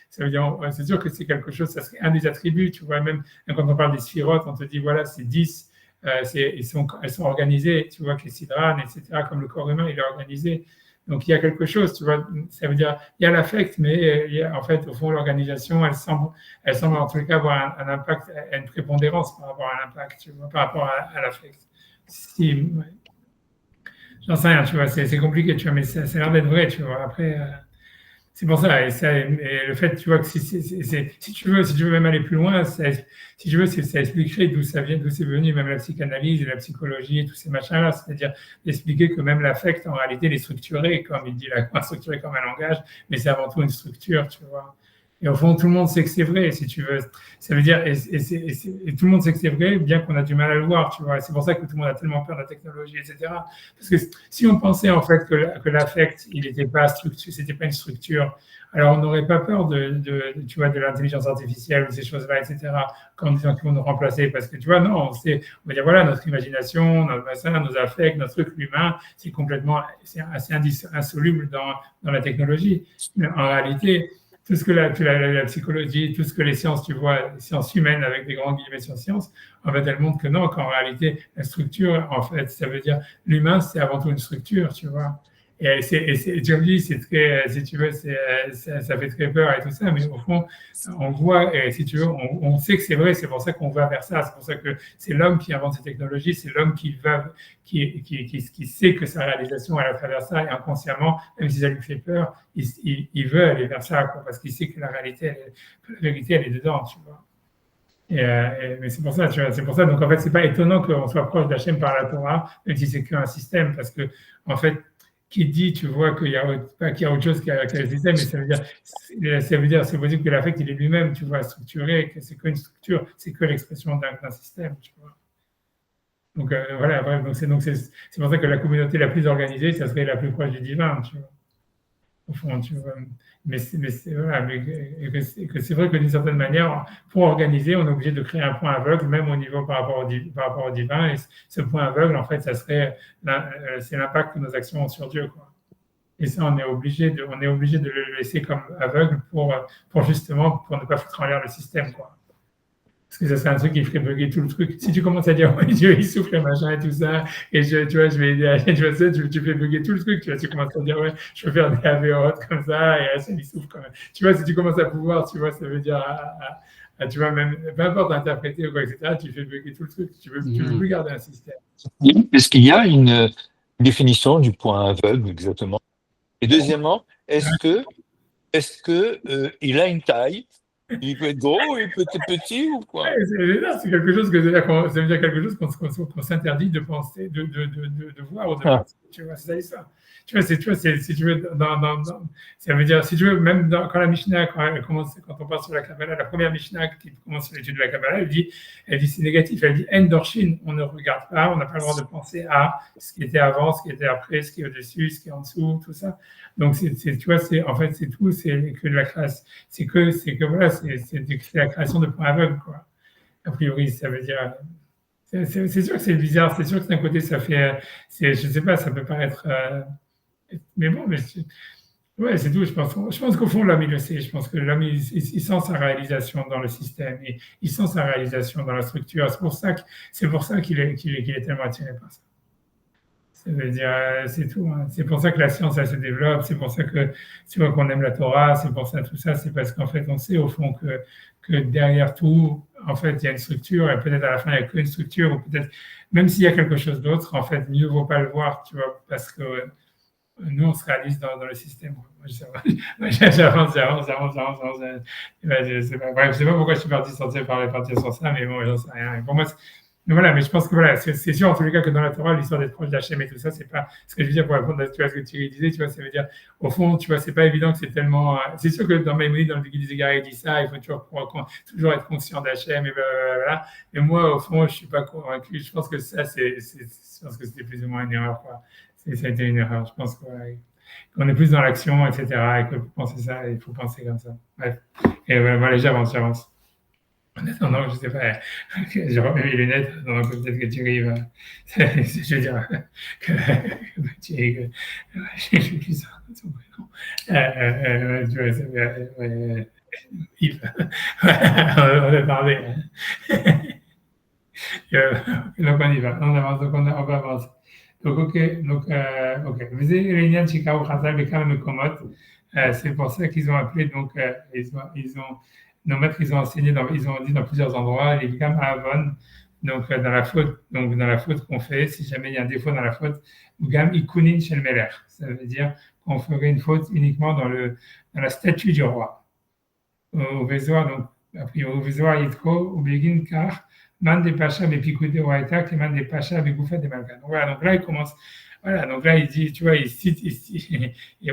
Ça veut dire, c'est sûr que c'est quelque chose, ça serait un des attributs, tu vois, même quand on parle des sphirotes, on te dit, voilà, c'est 10, elles sont organisées, tu vois, que les sidranes, etc., comme le corps humain, il est organisé. Donc, il y a quelque chose, tu vois, ça veut dire, il y a l'affect, mais il y a, en fait, au fond, l'organisation, elle semble en tout cas avoir un impact, une prépondérance par rapport à l'impact, tu vois, par rapport à l'affect. Si, ouais. J'en sais rien, tu vois, c'est compliqué, tu vois, mais ça a l'air d'être vrai, tu vois. Après, c'est pour ça, et le fait, tu vois, que si tu veux même aller plus loin, si tu veux, ça expliquerait d'où ça vient, d'où c'est venu, même la psychanalyse et la psychologie et tous ces machins-là, c'est-à-dire d'expliquer que même l'affect, en réalité, il est structuré, comme il dit là, structuré comme un langage, mais c'est avant tout une structure, tu vois. Et au fond, tout le monde sait que c'est vrai, si tu veux. Ça veut dire, et tout le monde sait que c'est vrai, bien qu'on a du mal à le voir, tu vois. C'est pour ça que tout le monde a tellement peur de la technologie, etc. Parce que si on pensait en fait que l'affect, il n'était pas structure, c'était pas une structure, alors on n'aurait pas peur tu vois, de l'intelligence artificielle ou ces choses-là, etc. Comme disant qu'ils vont nous remplacer, parce que tu vois, non, on va dire voilà, notre imagination, notre bassin, nos affects, notre truc humain, c'est assez insoluble dans la technologie. Mais en réalité, tout ce que la psychologie, tout ce que les sciences, tu vois, les sciences humaines avec des grands guillemets sur sciences, en fait, elles montrent que non, qu'en réalité, la structure, en fait, ça veut dire l'humain, c'est avant tout une structure, tu vois. Et tu me dis, c'est très, si tu veux, ça fait très peur et tout ça, mais au fond, on voit, et si tu veux, on sait que c'est vrai, c'est pour ça qu'on va vers ça, c'est pour ça que c'est l'homme qui invente ces technologies, c'est l'homme qui sait que sa réalisation, elle à travers ça, et inconsciemment, même si ça lui fait peur, il veut aller vers ça, quoi, parce qu'il sait que la vérité, elle est dedans, tu vois. Mais c'est pour ça, tu vois, c'est pour ça. Donc en fait, c'est pas étonnant qu'on soit proche d'Hachem par la Torah, même si c'est qu'un système, parce que en fait, qui dit, tu vois, qu'il y a autre chose qu'il y a le système, mais ça veut dire, c'est possible que l'affect, il est lui-même, tu vois, structuré, que c'est qu'une structure, c'est que l'expression d'un système, tu vois. Donc voilà, bref, c'est pour ça que la communauté la plus organisée, ça serait la plus proche du divin, tu vois. Au fond, tu vois. Mais c'est vrai que d'une certaine manière, pour organiser, on est obligé de créer un point aveugle, même au niveau par rapport au divin. Et ce point aveugle, en fait, c'est l'impact que nos actions ont sur Dieu, quoi. Et ça, on est obligé de le laisser comme aveugle pour justement, pour ne pas foutre en l'air le système, quoi. Parce que ça serait un truc qui ferait bugger tout le truc. Si tu commences à dire, oui, Dieu, il souffle, et machin et tout ça, et tu vois, je vais aider à tu fais bugger tout le truc, tu vois, tu commences à dire, ouais, je peux faire des AVOT comme ça, et il souffle quand même. Tu vois, si tu commences à pouvoir, tu vois, ça veut dire, tu vois, même, peu importe interpréter ou quoi, etc., tu fais bugger tout le truc. Tu veux plus garder un système. Est-ce qu'il y a une définition du point aveugle, exactement? Et deuxièmement, est-ce que il a une taille? Il peut être gros, il peut être petit ou quoi? C'est quelque chose ça veut dire quelque chose qu'on s'interdit de penser, de voir ou de penser. Tu vois, c'est ça. Tu vois, si tu veux, ça veut dire, si tu veux, même quand la Mishnah, quand on part sur la Kabbalah, la première Mishnah qui commence sur l'étude de la Kabbalah, elle dit c'est négatif, elle dit Endorshin, on ne regarde pas, on n'a pas le droit de penser à ce qui était avant, ce qui était après, ce qui est au-dessus, ce qui est en dessous, tout ça. Donc, tu vois, en fait, c'est tout, c'est que de la création, c'est la création de points aveugles, quoi. A priori, ça veut dire. C'est sûr que c'est bizarre, c'est sûr que d'un côté, ça fait. Je sais pas, ça peut paraître. Mais bon, ouais, c'est tout. Je pense qu'au fond, l'homme, il le sait. Je pense que l'homme, il sent sa réalisation dans le système, et il sent sa réalisation dans la structure. C'est pour ça qu'il est tellement attiré par ça. Ça veut dire, c'est tout. Hein. C'est pour ça que la science, elle se développe. C'est pour ça que tu vois qu'on aime la Torah. C'est pour ça tout ça. C'est parce qu'en fait, on sait au fond que derrière tout, en fait, il y a une structure. Et peut-être à la fin, il n'y a qu'une structure. Ou peut-être, même s'il y a quelque chose d'autre, en fait, mieux vaut pas le voir, tu vois, parce que nous, on se réalise dans le système. Moi, j'avance. Je sais pas, bref, je sais pas pourquoi je suis parti partir sur ça, mais bon, j'en sais rien. Et pour moi, mais voilà, mais je pense que voilà, c'est sûr en tous les cas que dans la Torah, l'histoire d'être proche d'Hachem et tout ça, c'est pas ce que je veux dire pour répondre à tu vois, ce que tu disais, tu vois, ça veut dire, au fond, tu vois, c'est pas évident que c'est tellement. C'est sûr que dans Maïmonide, dans le Vigil des Égards, il dit ça, il faut toujours être conscient d'Hachem, et voilà. Mais moi, au fond, je suis pas convaincu. Je pense que ça, je pense que c'était plus ou moins une erreur, quoi. Ça a été une erreur. Je pense qu'on est plus dans l'action, etc. Et que pour penser ça, il faut penser comme ça. Bref. Et voilà, j'avance. En attendant, je sais pas, j'ai remis mes lunettes, donc peut-être que tu arrives, je veux dire, que tu es, je sais plus son prénom. Tu vois, Yves, on a parlé. Donc on y va, on avance, donc on va avancer. Donc, ok. C'est pour ça qu'ils ont appelé, donc, nos maîtres, ils ont enseigné, ils ont dit dans plusieurs endroits, les Gam Avon, donc dans la faute qu'on fait, si jamais il y a un défaut dans la faute, Gam Ikunin Shel Melech, ça veut dire qu'on ferait une faute uniquement dans la statue du roi. Au Vézoar, donc, a priori, au Vézoar Yitro, au Begin Kar, Man de Pacha Bepikoudé Waïta, qui Man de Pacha Begoufa de Malka. Donc voilà, donc là il commence. Voilà, donc là il dit, tu vois, il cite, et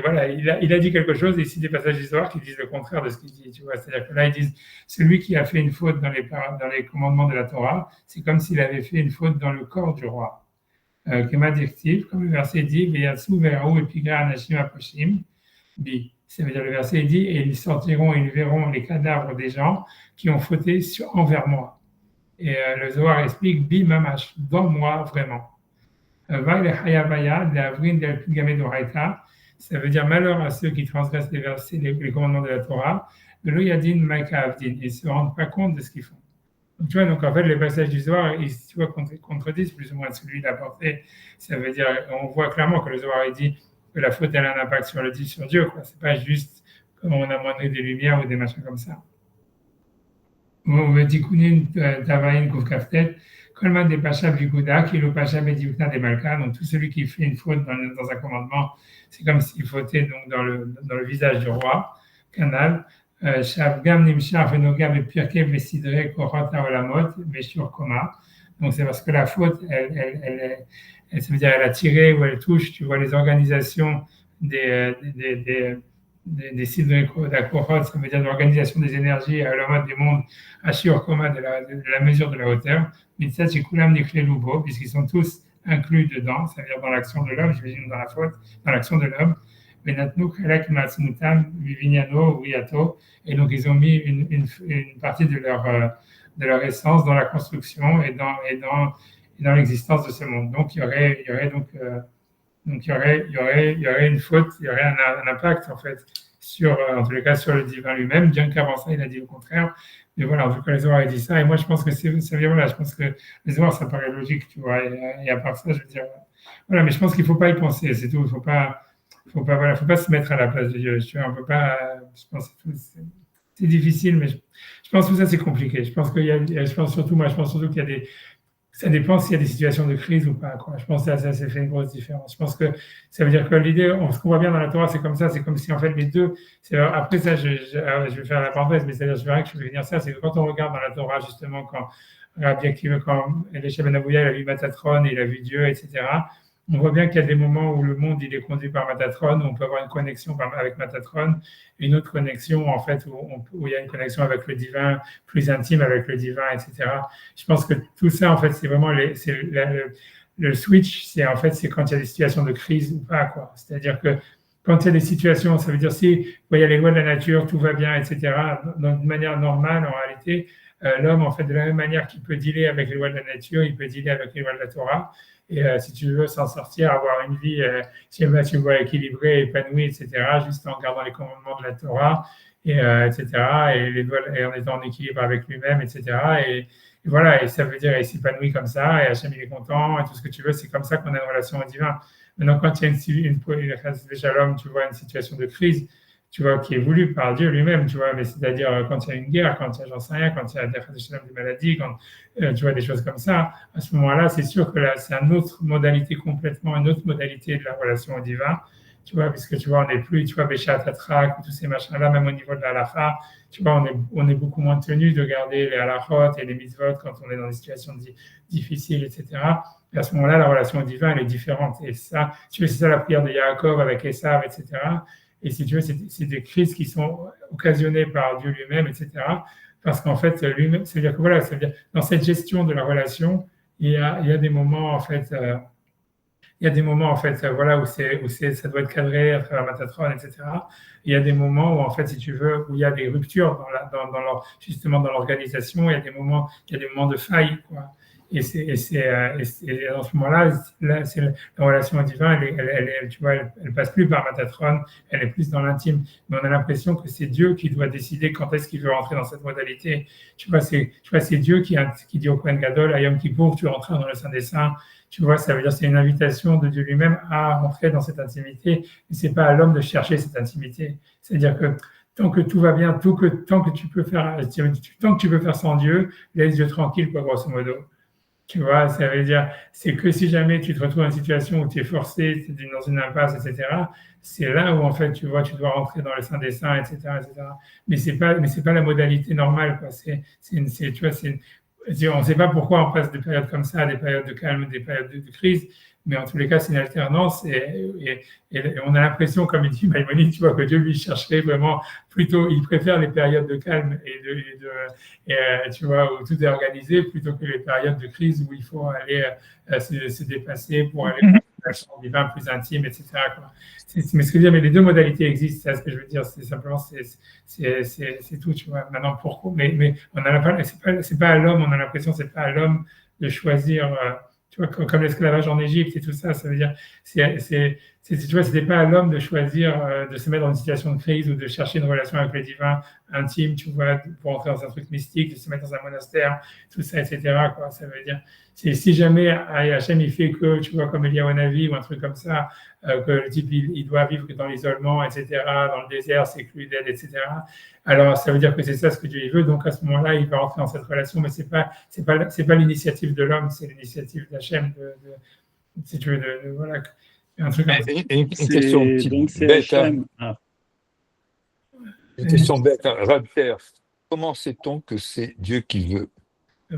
voilà, il a dit quelque chose et il cite des passages d'histoire qui disent le contraire de ce qu'il dit, tu vois. C'est-à-dire que là ils disent, celui qui a fait une faute dans les commandements de la Torah, c'est comme s'il avait fait une faute dans le corps du roi. Kema Dirtiv, comme le verset dit, Veyatsu Verou Epigra Anashim Aposhim, Bi. Ça veut dire le verset dit, et ils sortiront et ils verront les cadavres des gens qui ont fauté envers moi. Et le Zohar explique, Bi Mamash, dans moi vraiment. Ça veut dire malheur à ceux qui transgressent les versets, les commandements de la Torah, de l'Oyadin Maika Avdin, ils ne se rendent pas compte de ce qu'ils font. Donc, tu vois, donc en fait, les passages du Zohar, ils contredisent plus ou moins celui de la portée. Ça veut dire, on voit clairement que le Zohar, il dit que la faute, elle a un impact sur Dieu, quoi. C'est pas juste comme on a montré des lumières ou des machins comme ça. On veut dire Kunin Tavaïn Koufkaftet, Kolman des Pacha Bikuda, qui est le Pacha Bedivukna des Malka. Donc, tout celui qui fait une faute dans un commandement, c'est comme s'il fautait donc, dans le visage du roi, Canal. Shavgam Nimshar Venogam et Pirke Vesidre Korota Olamot, Veshur Koma. Donc, c'est parce que la faute, ça veut dire elle a tiré ou elle touche, tu vois, les organisations des Sidre d'Akorot, ça veut dire l'organisation des énergies à Olamot des mondes, Ashur Koma, de la mesure de la hauteur. Mitzat Shikulam Nikle Lubo, puisqu'ils sont tous inclus dedans, ça veut dire dans l'action de l'homme, j'imagine dans la faute, dans l'action de l'homme. Et donc ils ont mis une partie de leur essence dans la construction et dans l'existence de ce monde. Donc il y aurait une faute, il y aurait un impact en fait en tous les cas sur le divin lui-même, bien qu'avant ça il a dit le contraire. Mais voilà, en tout cas les Zohar a dit ça et moi je pense que je pense que les Zohar ça paraît logique, tu vois. Et à part ça, je veux dire voilà, mais je pense qu'il faut pas y penser, c'est tout. Il faut pas se mettre à la place de Dieu. Tu vois, on peut pas. Je pense que c'est difficile, mais je pense que ça c'est compliqué. Je pense qu'il surtout qu'il y a des. Ça dépend s'il y a des situations de crise ou pas, quoi. Je pense que ça fait une grosse différence. Je pense que ça veut dire que l'idée, ce qu'on voit bien dans la Torah, c'est comme ça. C'est comme si en fait les deux. Après ça, je vais faire la parenthèse, mais c'est-à-dire je verrai que je vais venir ça. C'est que quand on regarde dans la Torah justement quand Elisha Ben Abouya il a vu Matatron, et il a vu Dieu, etc. On voit bien qu'il y a des moments où le monde il est conduit par Matatron, où on peut avoir une connexion avec Matatron, une autre connexion en fait où il y a une connexion avec le divin, plus intime avec le divin, etc. Je pense que tout ça en fait c'est vraiment le switch, c'est quand il y a des situations de crise ou pas, quoi. C'est-à-dire que quand il y a des situations, ça veut dire si il y a les lois de la nature, tout va bien, etc. De manière normale en réalité, l'homme en fait de la même manière qu'il peut dealer avec les lois de la nature, il peut dealer avec les lois de la Torah. Et si tu veux s'en sortir, avoir une vie, tu vois, équilibrée, épanouie, etc., juste en gardant les commandements de la Torah etc. Et en étant en équilibre avec lui-même, etc. Et voilà, et ça veut dire, il s'épanouit comme ça, et Hachem, il est content, et tout ce que tu veux, c'est comme ça qu'on a une relation au divin. Maintenant, quand il y a une shalom, tu vois, une situation de crise, tu vois, qui est voulue par Dieu lui-même, tu vois, mais c'est-à-dire quand il y a une guerre, quand il y a, j'en sais rien, quand il y a des maladies, quand tu vois des choses comme ça, à ce moment-là, c'est sûr que là, c'est une autre modalité complètement, une autre modalité de la relation au divin, tu vois, puisque tu vois, on n'est plus, tu vois, Béchat, Tatrak, tous ces machins-là, même au niveau de la halakha, tu vois, on est beaucoup moins tenu de garder les halachot et les mitzvot quand on est dans des situations difficiles, etc. Et à ce moment-là, la relation au divin, elle est différente. Et ça, tu vois, c'est ça la prière de Yaakov avec Esav, etc. Et si tu veux, c'est des crises qui sont occasionnées par Dieu lui-même, etc. Parce qu'en fait, lui-même, c'est-à-dire que voilà, c'est-à-dire dans cette gestion de la relation, il y a des moments, en fait, voilà, ça doit être cadré à travers Matatron, etc. Il y a des moments où, en fait, si tu veux, où il y a des ruptures justement dans l'organisation, il y a des moments de faille, quoi. Et dans ce moment-là, c'est la relation au divin, tu vois, elle passe plus par Matatron, elle est plus dans l'intime. Mais on a l'impression que c'est Dieu qui doit décider quand est-ce qu'il veut rentrer dans cette modalité. Tu vois, c'est Dieu qui dit au Kohen Gadol, à Yom Kippour, tu rentres dans le Saint des Saints. Tu vois, ça veut dire c'est une invitation de Dieu lui-même à rentrer dans cette intimité. Et c'est pas à l'homme de chercher cette intimité. C'est-à-dire que tant que tout va bien, tant que tu peux faire sans Dieu, laisse Dieu tranquille, quoi, grosso modo. Tu vois, ça veut dire, c'est que si jamais tu te retrouves dans une situation où tu es forcé, tu es dans une impasse, etc., c'est là où, en fait, tu vois, tu dois rentrer dans le Saint des Saints, etc., etc. Mais c'est pas la modalité normale, quoi. Tu vois, on ne sait pas pourquoi on passe des périodes comme ça, des périodes de calme, des périodes de crise, mais en tous les cas, c'est une alternance et on a l'impression, comme il dit Maïmonide, tu vois, que Dieu lui chercherait vraiment plutôt, il préfère les périodes de calme tu vois, où tout est organisé plutôt que les périodes de crise où il faut aller se dépasser pour aller vers un divin plus intime, etc., quoi. Mais ce que je veux dire, mais les deux modalités existent, c'est ce que je veux dire, c'est simplement, c'est tout, tu vois. Maintenant, pourquoi, mais on a pas, c'est pas à l'homme, on a l'impression que c'est pas à l'homme de choisir, tu vois, comme l'esclavage en Égypte et tout ça, ça veut dire, tu vois, c'était pas à l'homme de choisir de se mettre dans une situation de crise ou de chercher une relation avec le divin intime, tu vois, pour entrer dans un truc mystique, de se mettre dans un monastère, tout ça, etc., quoi. Ça veut dire, si jamais Hachem il fait que, tu vois, comme Eliyahu Hanavi ou un truc comme ça, que le type il doit vivre dans l'isolement, etc., dans le désert, secluded, etc. Alors ça veut dire que c'est ça ce que Dieu il veut. Donc à ce moment-là, il va entrer dans cette relation, mais c'est pas l'initiative de l'homme, c'est l'initiative d'Hachem, si tu veux, voilà, un truc comme ça. Une question bête, une question bête, Raphaël. Comment sait-on que c'est Dieu qui veut?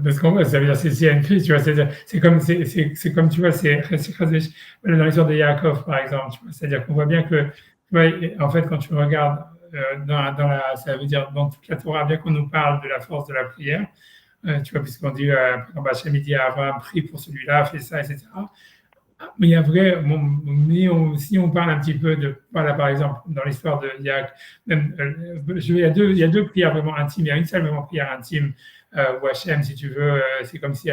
Parce qu'en vrai, ça veut dire s'il y a une crise, tu vois, c'est comme tu vois, dans l'histoire de Yaakov, par exemple, tu vois, c'est-à-dire qu'on voit bien que, tu vois, en fait, quand tu regardes ça veut dire dans toute la Torah, bien qu'on nous parle de la force de la prière, tu vois, puisqu'on dit, quand Hachem dit à Abraham, prie pour celui-là, fais ça, etc. Mais il y a vrai, si on parle un petit peu de, voilà, par exemple, dans l'histoire de Yaakov, il y a deux prières vraiment intimes, il y a une seule vraiment prière intime, où Hachem, si tu veux, c'est comme si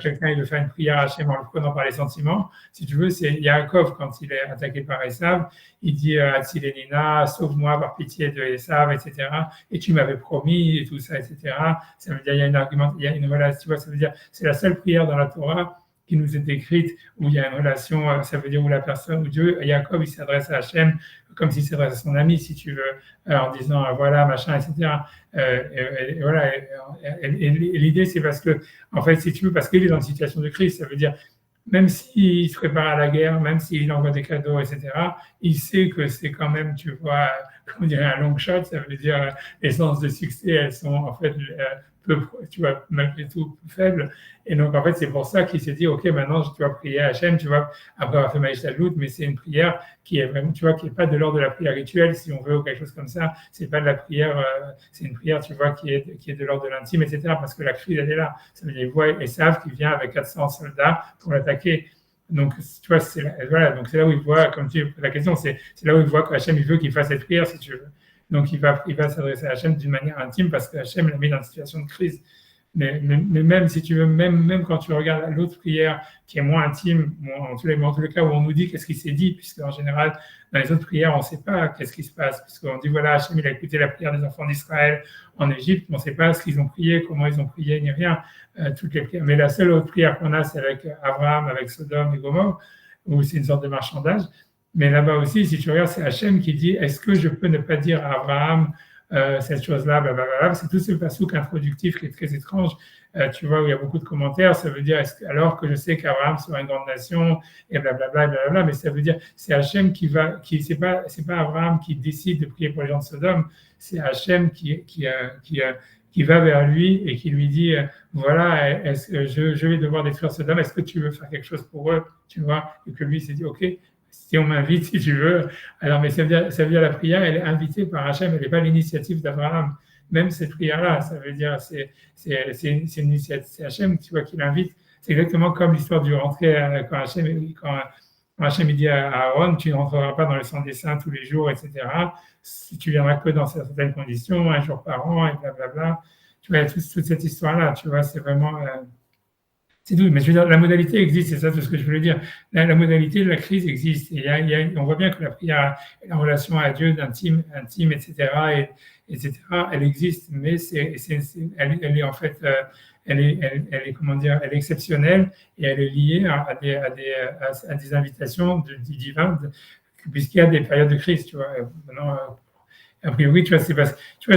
quelqu'un il veut faire une prière à Hachem en le prenant par les sentiments. Si tu veux, c'est Yaakov, quand il est attaqué par Esav, il dit Atzilenina, sauve-moi par pitié de Esav, etc. Et tu m'avais promis, et tout ça, etc. Ça veut dire, il y a une relation, tu vois, ça veut dire, c'est la seule prière dans la Torah qui nous est décrite, où il y a une relation, ça veut dire où la personne, où Dieu, Yaakov, il s'adresse à Hachem comme s'il s'adresse à son ami, si tu veux, en disant voilà, machin, etc. Et voilà. Et l'idée, c'est parce que, en fait, si tu veux, parce qu'il est dans une situation de crise, ça veut dire, même s'il se prépare à la guerre, même s'il envoie des cadeaux, etc., il sait que c'est quand même, tu vois, comment dire, un long shot, ça veut dire les chances de succès, elles sont en fait tu vois, malgré tout faibles. Et donc, en fait, c'est pour ça qu'il s'est dit, OK, maintenant, tu vas prier à Hachem, tu vois, après avoir fait Maïchalout, mais c'est une prière qui est vraiment, tu vois, qui n'est pas de l'ordre de la prière rituelle, si on veut, ou quelque chose comme ça. C'est pas de la prière, c'est une prière, tu vois, qui est de l'ordre de l'intime, etc., parce que la crise, elle est là. Ça veut dire, ils voient Esav qui vient avec 400 soldats pour l'attaquer. Donc, tu vois, voilà, donc c'est là où il voit, comme tu poses la question, c'est là où il voit qu'Hachem, il veut qu'il fasse cette prière, si tu veux. Donc, il va s'adresser à Hachem d'une manière intime parce que Hachem l'a mis dans une situation de crise. mais même si tu veux, même quand tu regardes l'autre prière qui est moins intime, en tous les cas où on nous dit qu'est-ce qui s'est dit, puisque en général, dans les autres prières, on ne sait pas qu'est-ce qui se passe, puisqu'on dit voilà, Hachem, il a écouté la prière des enfants d'Israël en Égypte, mais on ne sait pas ce qu'ils ont prié, comment ils ont prié, ni rien, toutes les prières. Mais la seule autre prière qu'on a, c'est avec Abraham, avec Sodome et Gomorrhe, où c'est une sorte de marchandage. Mais là-bas aussi, si tu regardes, c'est Hachem qui dit est-ce que je peux ne pas dire à Abraham cette chose-là, blablabla. C'est tout ce passouk introductif qui est très étrange, tu vois, où il y a beaucoup de commentaires. Ça veut dire alors que je sais qu'Abraham sera une grande nation, et blablabla, blablabla, mais ça veut dire c'est Hachem c'est pas Abraham qui décide de prier pour les gens de Sodome, c'est Hachem qui va vers lui et qui lui dit voilà, je vais devoir détruire Sodome, est-ce que tu veux faire quelque chose pour eux, tu vois, et que lui s'est dit ok, si on m'invite, si tu veux. Alors, mais ça veut dire la prière, elle est invitée par Hachem, elle n'est pas l'initiative d'Abraham. Même cette prière-là, ça veut dire c'est une initiative, c'est Hachem, tu vois, qui l'invite. C'est exactement comme l'histoire du rentrer quand Hachem dit à Aaron, tu ne rentreras pas dans le sang des saints tous les jours, etc. Si tu viendras que dans certaines conditions, un jour par an, et blablabla. Tu vois, toute cette histoire-là, tu vois, c'est vraiment... c'est tout, mais je veux dire, la modalité existe, c'est ça tout ce que je voulais dire. La modalité de la crise existe. Et on voit bien que la prière, la relation à Dieu d'intime, etc., elle existe, mais elle est en fait, elle est comment dire, elle est exceptionnelle et elle est liée à des invitations du divin, puisqu'il y a des périodes de crise, tu vois. Maintenant, a priori, tu vois, tu vois,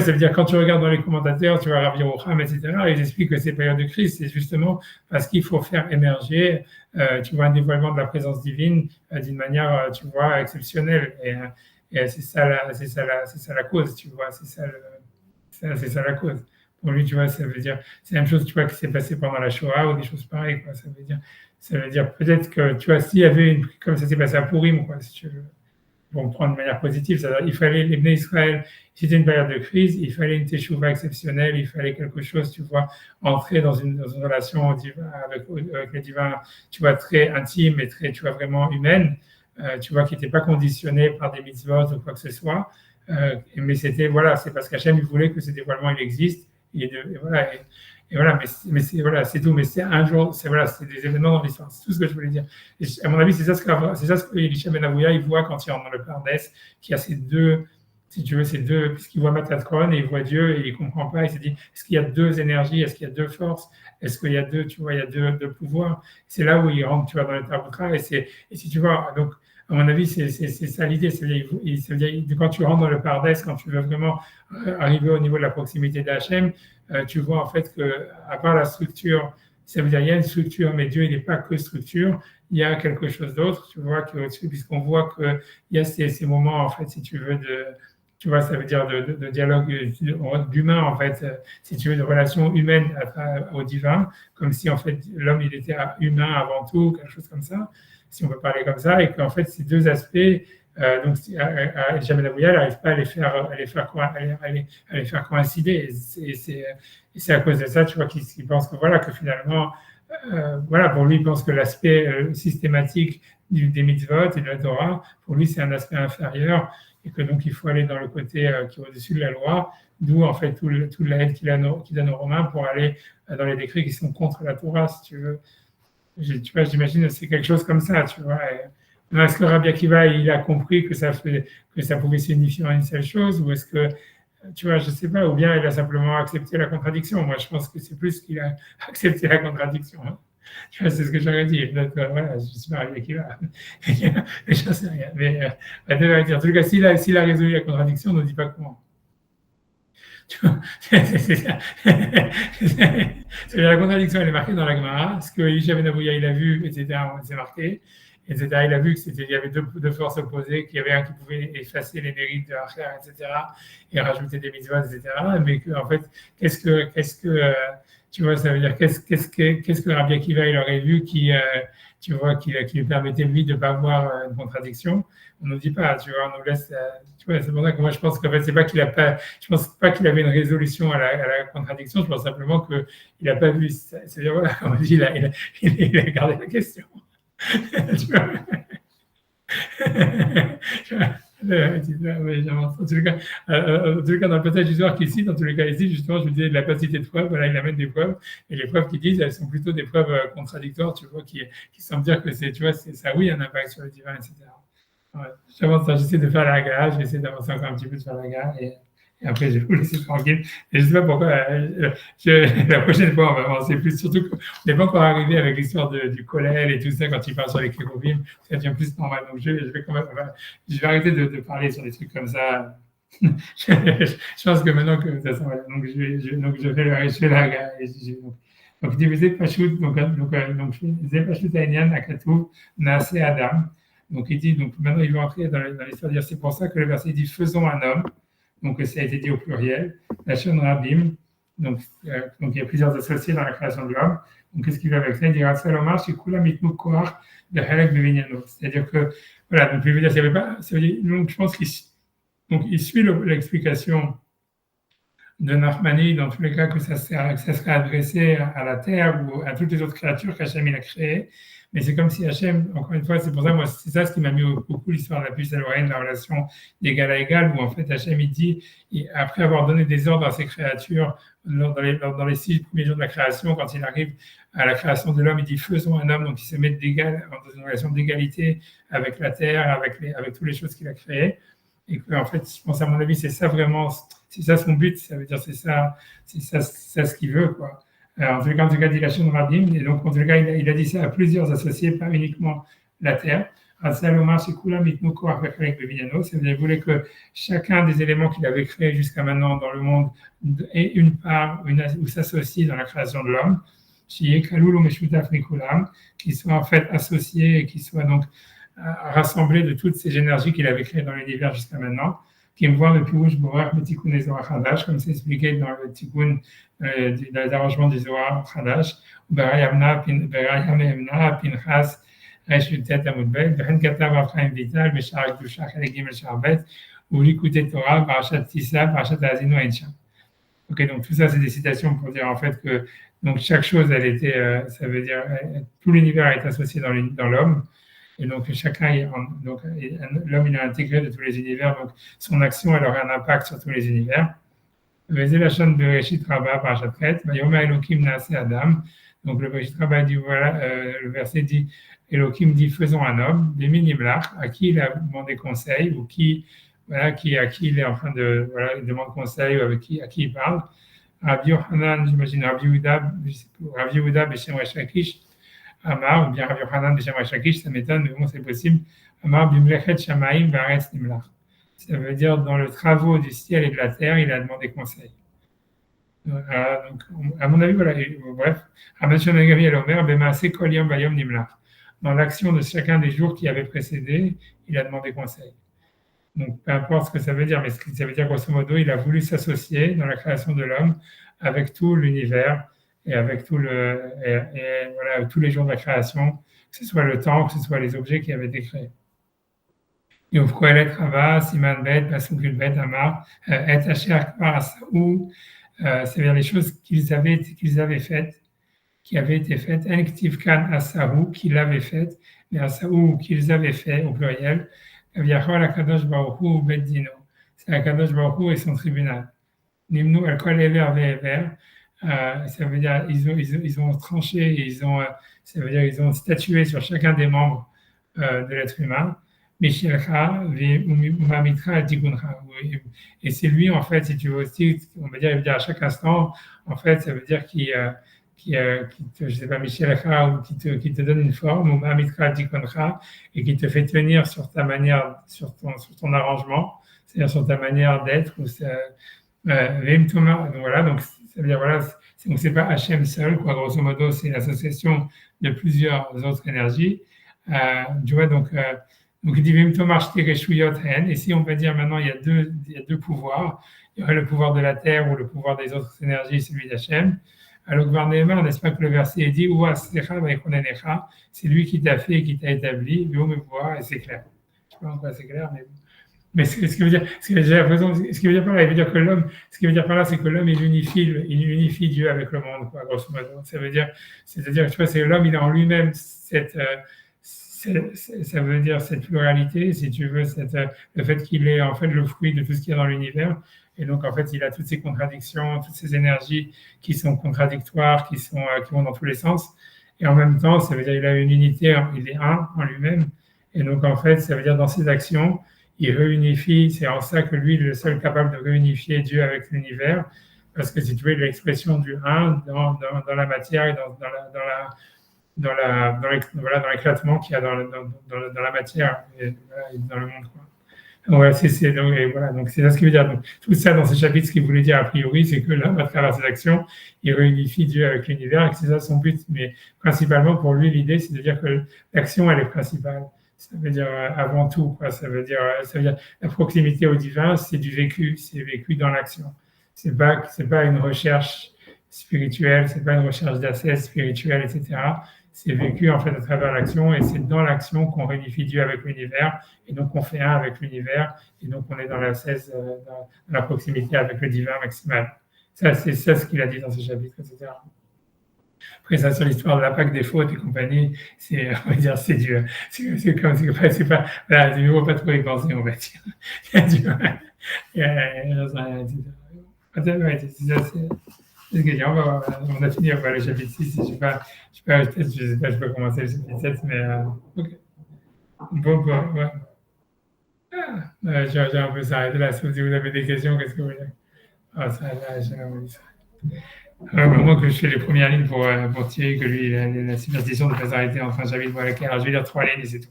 ça veut dire quand tu regardes dans les commentateurs, tu vois, Rabbi Yerucham, etc., ils expliquent que ces périodes de crise, c'est justement parce qu'il faut faire émerger, tu vois, un dévoilement de la présence divine d'une manière, tu vois, exceptionnelle. Et c'est ça la cause, tu vois, c'est ça la cause. Pour lui, tu vois, ça veut dire, c'est la même chose, tu vois, qui s'est passé pendant la Shoah ou des choses pareilles, quoi. Ça veut dire peut-être que, tu vois, s'il y avait comme ça s'est passé à Purim, quoi, si tu veux. Pour prendre de manière positive, c'est-à-dire il fallait les Bnei Israël, c'était une période de crise, il fallait une teshuva exceptionnelle, il fallait quelque chose, tu vois, entrer dans une relation avec le divin, tu vois, très intime et très, tu vois, vraiment humaine, tu vois, qui n'était pas conditionnée par des mitzvot ou quoi que ce soit, mais c'était, voilà, c'est parce qu'Hachem, il voulait que ce dévoilement, il existe, et voilà, mais c'est tout, mais c'est un jour, c'est des événements dans l'histoire, c'est tout ce que je voulais dire. Et à mon avis, c'est ça ce que Elisha Ben Avouya, il voit quand il rentre dans le Pardes, qu'il y a ces deux, si tu veux, puisqu'il voit Matat Kohen et il voit Dieu et il ne comprend pas, il se dit, est-ce qu'il y a deux énergies, est-ce qu'il y a deux forces, est-ce qu'il y a deux, tu vois, il y a deux pouvoirs. C'est là où il rentre, tu vois, dans le Tabutra, et si tu vois, donc, à mon avis, c'est ça l'idée. Quand tu rentres dans le Pardes, quand tu veux vraiment arriver au niveau de la proximité d'Hachem, tu vois en fait qu'à part la structure, ça veut dire il y a une structure, mais Dieu il n'est pas que structure, il y a quelque chose d'autre, tu vois, puisqu'on voit qu'il y a ces moments, en fait, si tu veux, tu vois, ça veut dire de dialogue d'humain, en fait, si tu veux, de relation humaine au divin, comme si en fait l'homme il était humain avant tout, quelque chose comme ça, si on peut parler comme ça, et qu'en fait ces deux aspects, donc Elisha Ben Avouya n'arrive pas à les faire coïncider, et c'est à cause de ça, tu vois, qu'il pense que voilà, que finalement, voilà, pour lui, il pense que l'aspect systématique des mitzvot et de la Torah, pour lui, c'est un aspect inférieur, et que donc il faut aller dans le côté qui est au-dessus de la loi, d'où en fait toute l'aide qu'il donne aux Romains pour aller dans les décrets qui sont contre la Torah, si tu veux. Tu vois, j'imagine que c'est quelque chose comme ça, tu vois. Est-ce que Rabbi Akiva, il a compris que ça pouvait signifier une seule chose, ou est-ce que, tu vois, je ne sais pas, ou bien il a simplement accepté la contradiction. Moi, je pense que c'est plus qu'il a accepté la contradiction. Hein. Tu vois, c'est ce que j'aurais dit. Donc, voilà, je ne suis pas Rabbi Akiva. Mais je ne sais rien. Mais en tout cas, s'il a résolu la contradiction, on ne dit pas comment. La contradiction, elle est marquée dans la Gemara. Ce que Elisha Ben Avouya, il a vu, etc., c'est marqué. Etc. Il a vu qu'il y avait deux forces opposées, qu'il y avait un qui pouvait effacer les mérites de Acher, etc., et rajouter des mitzvahs, etc. Mais en fait, qu'est-ce que tu vois, ça veut dire qu'est-ce que Rabbi Akiva il aurait vu qui lui permettait lui de ne pas voir une contradiction. On ne nous dit pas, tu vois, on nous laisse. Tu vois, c'est pour ça que moi je pense qu'en fait c'est pas qu'il a pas, je pense pas qu'il avait une résolution à la contradiction. Je pense simplement que il n'a pas vu. C'est-à-dire voilà, comme on dit, il a gardé la question. Tu vois. Oui, en tous les cas, dans le passage d'histoire qui cite, dans tous les cas ici, justement, je vous disais de la capacité de preuve, voilà, il amène des preuves, et les preuves qu'il dit, elles sont plutôt des preuves contradictoires, tu vois, qui semblent dire que c'est, tu vois, ça, oui, un impact sur le divin, etc. Ouais. J'essaie de faire la gare, j'essaie d'avancer encore un petit peu de faire la gare, et après, je vais vous laisser tranquille. Et je ne sais pas pourquoi, la prochaine fois, on va avancer plus, surtout qu'on n'est pas encore arrivé avec l'histoire du collèle et tout ça, quand il parle sur les kérovim, ça devient plus normal. Donc, je vais quand même, je vais arrêter de parler sur des trucs comme ça. Je pense que maintenant que ça s'en va, donc je fais la gare. Donc, diviser Pashut, je disais Pashut Aïnian, Akatou, Naase Adam. Donc, il dit, donc maintenant, il va entrer dans l'histoire de dire, c'est pour ça que le verset dit, faisons un homme. Donc, ça a été dit au pluriel. La chaîne Rabim, donc il y a plusieurs associés dans la création de l'homme. Donc, qu'est-ce qu'il veut avec ça? Il dira Salomar, c'est Kula Mitnu Koach de Halek Bevignano. C'est-à-dire que, voilà, donc il veut dire, ça veut pas, ça veut dire, donc je pense qu'il suit l'explication de Nachmani, dans tous les cas, que ça serait adressé à la terre ou à toutes les autres créatures qu'Hachem il a créées. Mais c'est comme si Hachem, encore une fois, c'est pour ça, moi, c'est ça ce qui m'a mis beaucoup l'histoire de la puce à l'oreille, la relation d'égal à égal, où en fait Hachem il dit, après avoir donné des ordres à ses créatures, dans les 6 premiers jours de la création, quand il arrive à la création de l'homme, il dit faisons un homme, donc il se met dans une relation d'égalité avec la terre, avec toutes les choses qu'il a créées. Et que, en fait, je pense à mon avis, c'est ça vraiment, c'est ça son but, ça veut dire c'est ça ce qu'il veut, quoi. En tout cas, dit la chaîne Rabim, et donc en tout cas, il a dit ça à plusieurs associés, pas uniquement la terre. Salomar, c'est Kula Mitnu Koach avec Bevignano, ça veut dire qu'il voulait que chacun des éléments qu'il avait créés jusqu'à maintenant dans le monde ait une part, ou s'associe dans la création de l'homme, qui soit en fait associé et qui soit donc rassemblé de toutes ces énergies qu'il avait créées dans l'univers jusqu'à maintenant, qui me voit le Pirouche Borach, le Tikkun et Zohar Hadash, comme c'est expliqué dans le Tikkun, dans les arrangements du Zohar Hadash, Berayamna, Pinchas, Resh Yutet Amudbet, Behen Katav Afraim Vital, Beshar Gdusha, Chalek Gimel Sharbet, ou Likuté Torah, Parashat Tissa, Parashat Azinu Einsham. Ok, donc tout ça, c'est des citations pour dire en fait que donc chaque chose, elle était, ça veut dire, tout l'univers est associé dans l'homme. Et donc, l'homme, il est intégré de tous les univers, donc son action, elle aurait un impact sur tous les univers. Donc, le Bereshit Rabba dit, voilà, le verset dit, Elohim dit, faisons un homme, des minimlach, à qui il a demandé conseil, ou à qui il est en train de, voilà, il demande conseil, ou à qui il parle. Rabbi Yochanan, j'imagine, Rabbi Yehuda, Beshem Resh Lakish, Amar, ou bien Rabbi Yochanan de Shem Shakish, ça m'étonne, mais bon, c'est possible. Amar, Bimlechet Shamaim, Varetz Nimlach. Ça veut dire, dans le travaux du ciel et de la terre, il a demandé conseil. Donc, à mon avis, voilà, bref. Dans l'action de chacun des jours qui avaient précédé, il a demandé conseil. Donc, peu importe ce que ça veut dire, mais ça veut dire, grosso modo, il a voulu s'associer dans la création de l'homme avec tout l'univers, et avec tous les jours de la création, que ce soit le temps, que ce soit les objets qui avaient été créés. Et au Kohelet Rava, Siman Bet, Pasuk Bet, Amar, Et Asher Kvar Asaou, c'est-à-dire les choses qu'ils avaient faites, qui avaient été faites, En Ktiv Kan Asaou, qu'ils avaient faites, mais Asaou, qu'ils avaient fait, au pluriel, Aviachol Akadosh Baruch Hu Bet Dino, c'est Akadosh Baruch Hu et son tribunal. Nimnu El Kol Ever Ve'ever, ça veut dire ils ont tranché et ça veut dire ils ont statué sur chacun des membres de l'être humain. Et c'est lui en fait, si tu veux aussi, on va dire, il veut dire à chaque instant, en fait, ça veut dire je sais pas, Michelcha, ou qui te donne une forme, ou Mamitra Tikoncha, et qui te fait tenir sur ta manière, sur ton arrangement, c'est-à-dire sur ta manière d'être, ou donc voilà, donc ça veut dire, voilà, donc c'est pas Hachem seul, quoi, grosso modo, c'est l'association de plusieurs autres énergies. Tu vois, donc il dit et si on va dire maintenant, il y a deux pouvoirs, il y aurait le pouvoir de la terre ou le pouvoir des autres énergies, celui d'Hachem. Alors, Gvarnehemar, n'est-ce pas que le verset est dit, c'est lui qui t'a fait et qui t'a établi, et c'est clair. Je ne sais pas en quoi c'est clair, mais ce qui veut dire, ce qui veut dire par là, il veut dire que l'homme, ce qui veut dire par là, c'est que l'homme, il unifie Dieu avec le monde, quoi, grosso modo. Ça veut dire, c'est-à-dire, tu vois, c'est l'homme, il a en lui-même ça veut dire cette pluralité, si tu veux, le fait qu'il est en fait le fruit de tout ce qu'il y a dans l'univers. Et donc, en fait, il a toutes ces contradictions, toutes ces énergies qui sont contradictoires, qui vont dans tous les sens. Et en même temps, ça veut dire qu'il a une unité, il est un en lui-même. Et donc, en fait, ça veut dire dans ses actions, il réunifie, c'est en ça que lui, il est le seul capable de réunifier Dieu avec l'univers. Parce que si tu veux, il a l'expression du un dans la matière et dans l'éclatement qu'il y a dans la matière et dans le monde, quoi. Ouais, donc c'est ça ce qu'il veut dire. Donc, tout ça dans ce chapitre, ce qu'il voulait dire a priori, c'est que l'homme, à travers ses actions, il réunifie Dieu avec l'univers et que c'est ça son but. Mais principalement, pour lui, l'idée, c'est de dire que l'action, elle est principale. Ça veut dire avant tout, quoi. Ça veut dire la proximité au divin, c'est du vécu, c'est vécu dans l'action. C'est pas une recherche spirituelle, c'est pas une recherche d'ascèse spirituelle, etc. C'est vécu en fait à travers l'action et c'est dans l'action qu'on réunifie Dieu avec l'univers et donc on fait un avec l'univers et donc on est dans l'ascèse, dans la proximité avec le divin maximal. Ça, c'est ça ce qu'il a dit dans ce chapitre, etc. Après ça, sur l'histoire de la Pâque des fautes et compagnie, on va dire, c'est Dieu. C'est pas, voilà, il ne faut pas trop y penser, on va dire. C'est ce que je dis, on a fini le chapitre 6, je sais pas commencer le chapitre 7, mais ok. Bon, ouais. J'ai un peu s'arrêter là, si vous avez des questions, qu'est-ce que vous voulez? Ah, ça, là, j'ai envie ça. Moi, que je fais les premières lignes pour Thierry, que lui, il a la superstition de ne pas s'arrêter en fin de chapitre, voilà, alors je vais lire 3 lignes et c'est tout.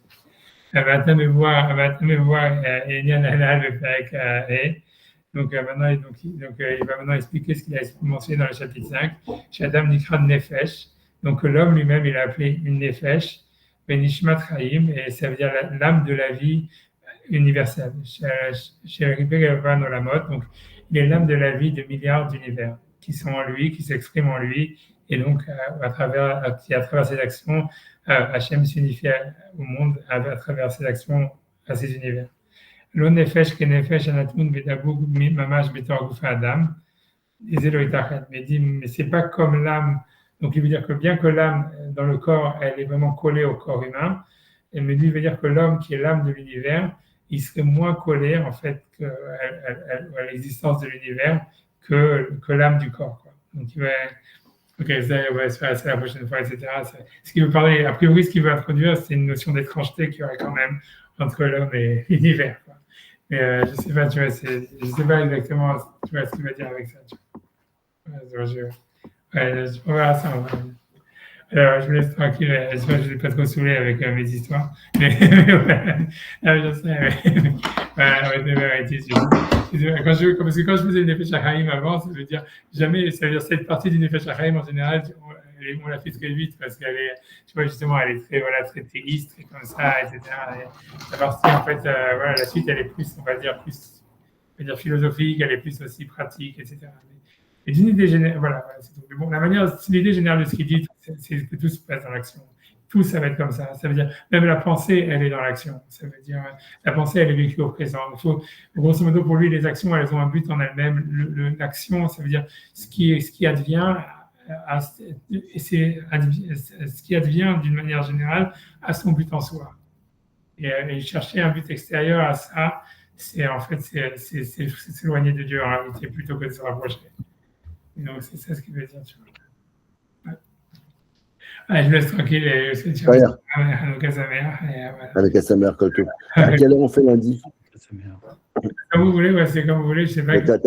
Donc, maintenant, il va maintenant expliquer ce qu'il a mentionné dans le chapitre 5. Shadam Nikran Nefesh. Donc, l'homme lui-même, il a appelé une Nefesh, Benishmat Chaim, et ça veut dire l'âme de la vie universelle. Chez Ribéry Olamot, donc, il est l'âme de la vie de milliards d'univers qui sont en lui, qui s'expriment en lui, et donc, à travers ses actions, Hachem s'unifie au monde à travers ses actions à ses univers. Lo nefesh ke nefesh anatmun bedabou mamash betor goufa adam. Mais dit, mais c'est pas comme l'âme. Donc il veut dire que bien que l'âme dans le corps, elle est vraiment collée au corps humain, mais lui veut dire que l'homme qui est l'âme de l'univers, il serait moins collé en fait à l'existence de l'univers que l'âme du corps, quoi. Donc il va, ok, ça va se faire la prochaine fois, etc. Ce qu'il veut parler, a priori, ce qu'il veut introduire, c'est une notion d'étrangeté qu'il y aurait quand même entre l'homme et l'univers, quoi. Mais je sais pas, tu vois, je sais pas exactement, tu vois, ce qu'il va dire avec ça. On verra ça. Alors, je vous laisse tranquille. Je ne vais pas trop saouler avec mes histoires. Mais je sais. Parce que quand je faisais une Nefesh HaChaim avant, ça veut dire jamais. Ça veut dire cette partie du Nefesh HaChaim en général, on la fait très vite parce qu'elle est, tu vois, justement, elle est très théiste, très comme ça, etc. Et la partie, en fait, la suite, elle est plus, on va dire, philosophique, elle est plus aussi pratique, etc. Et d'une idée générale, voilà, c'est tout. Mais bon, l'idée générale de ce qu'il dit, c'est que tout se passe dans l'action. Tout, ça va être comme ça. Ça veut dire, même la pensée, elle est dans l'action. Ça veut dire, la pensée, elle est vécue au présent. Grosso modo, pour lui, les actions, elles ont un but en elles-mêmes. L'action, ça veut dire ce qui advient, ce qui advient d'une manière générale à son but en soi. Et chercher un but extérieur à ça, c'est s'éloigner de Dieu en réalité plutôt que de se rapprocher. Et donc, c'est ça ce qu'il veut dire, tu vois. Ouais. Allez, je laisse tranquille et je te Hanouka Sameach. Sameach, Kolto. À quelle heure on fait lundi? Comme vous voulez, ouais, c'est comme vous voulez, je sais pas. T'as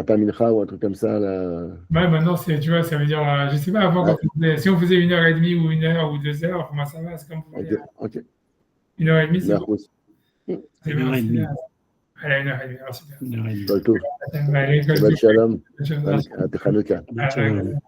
pas mincha ou un truc comme ça là? Ouais, maintenant, tu vois, ça veut dire, je sais pas, avant, si on faisait 1h30 ou 1h ou 2h, comment ça va, c'est comme vous voulez. Ok. 1h30, c'est bon. C'est bien, c'est bien. Allez, 1h30, alors c'est bien. Kolto. Allez, Shabbat shalom. Shabbat À Hanouka. shalom.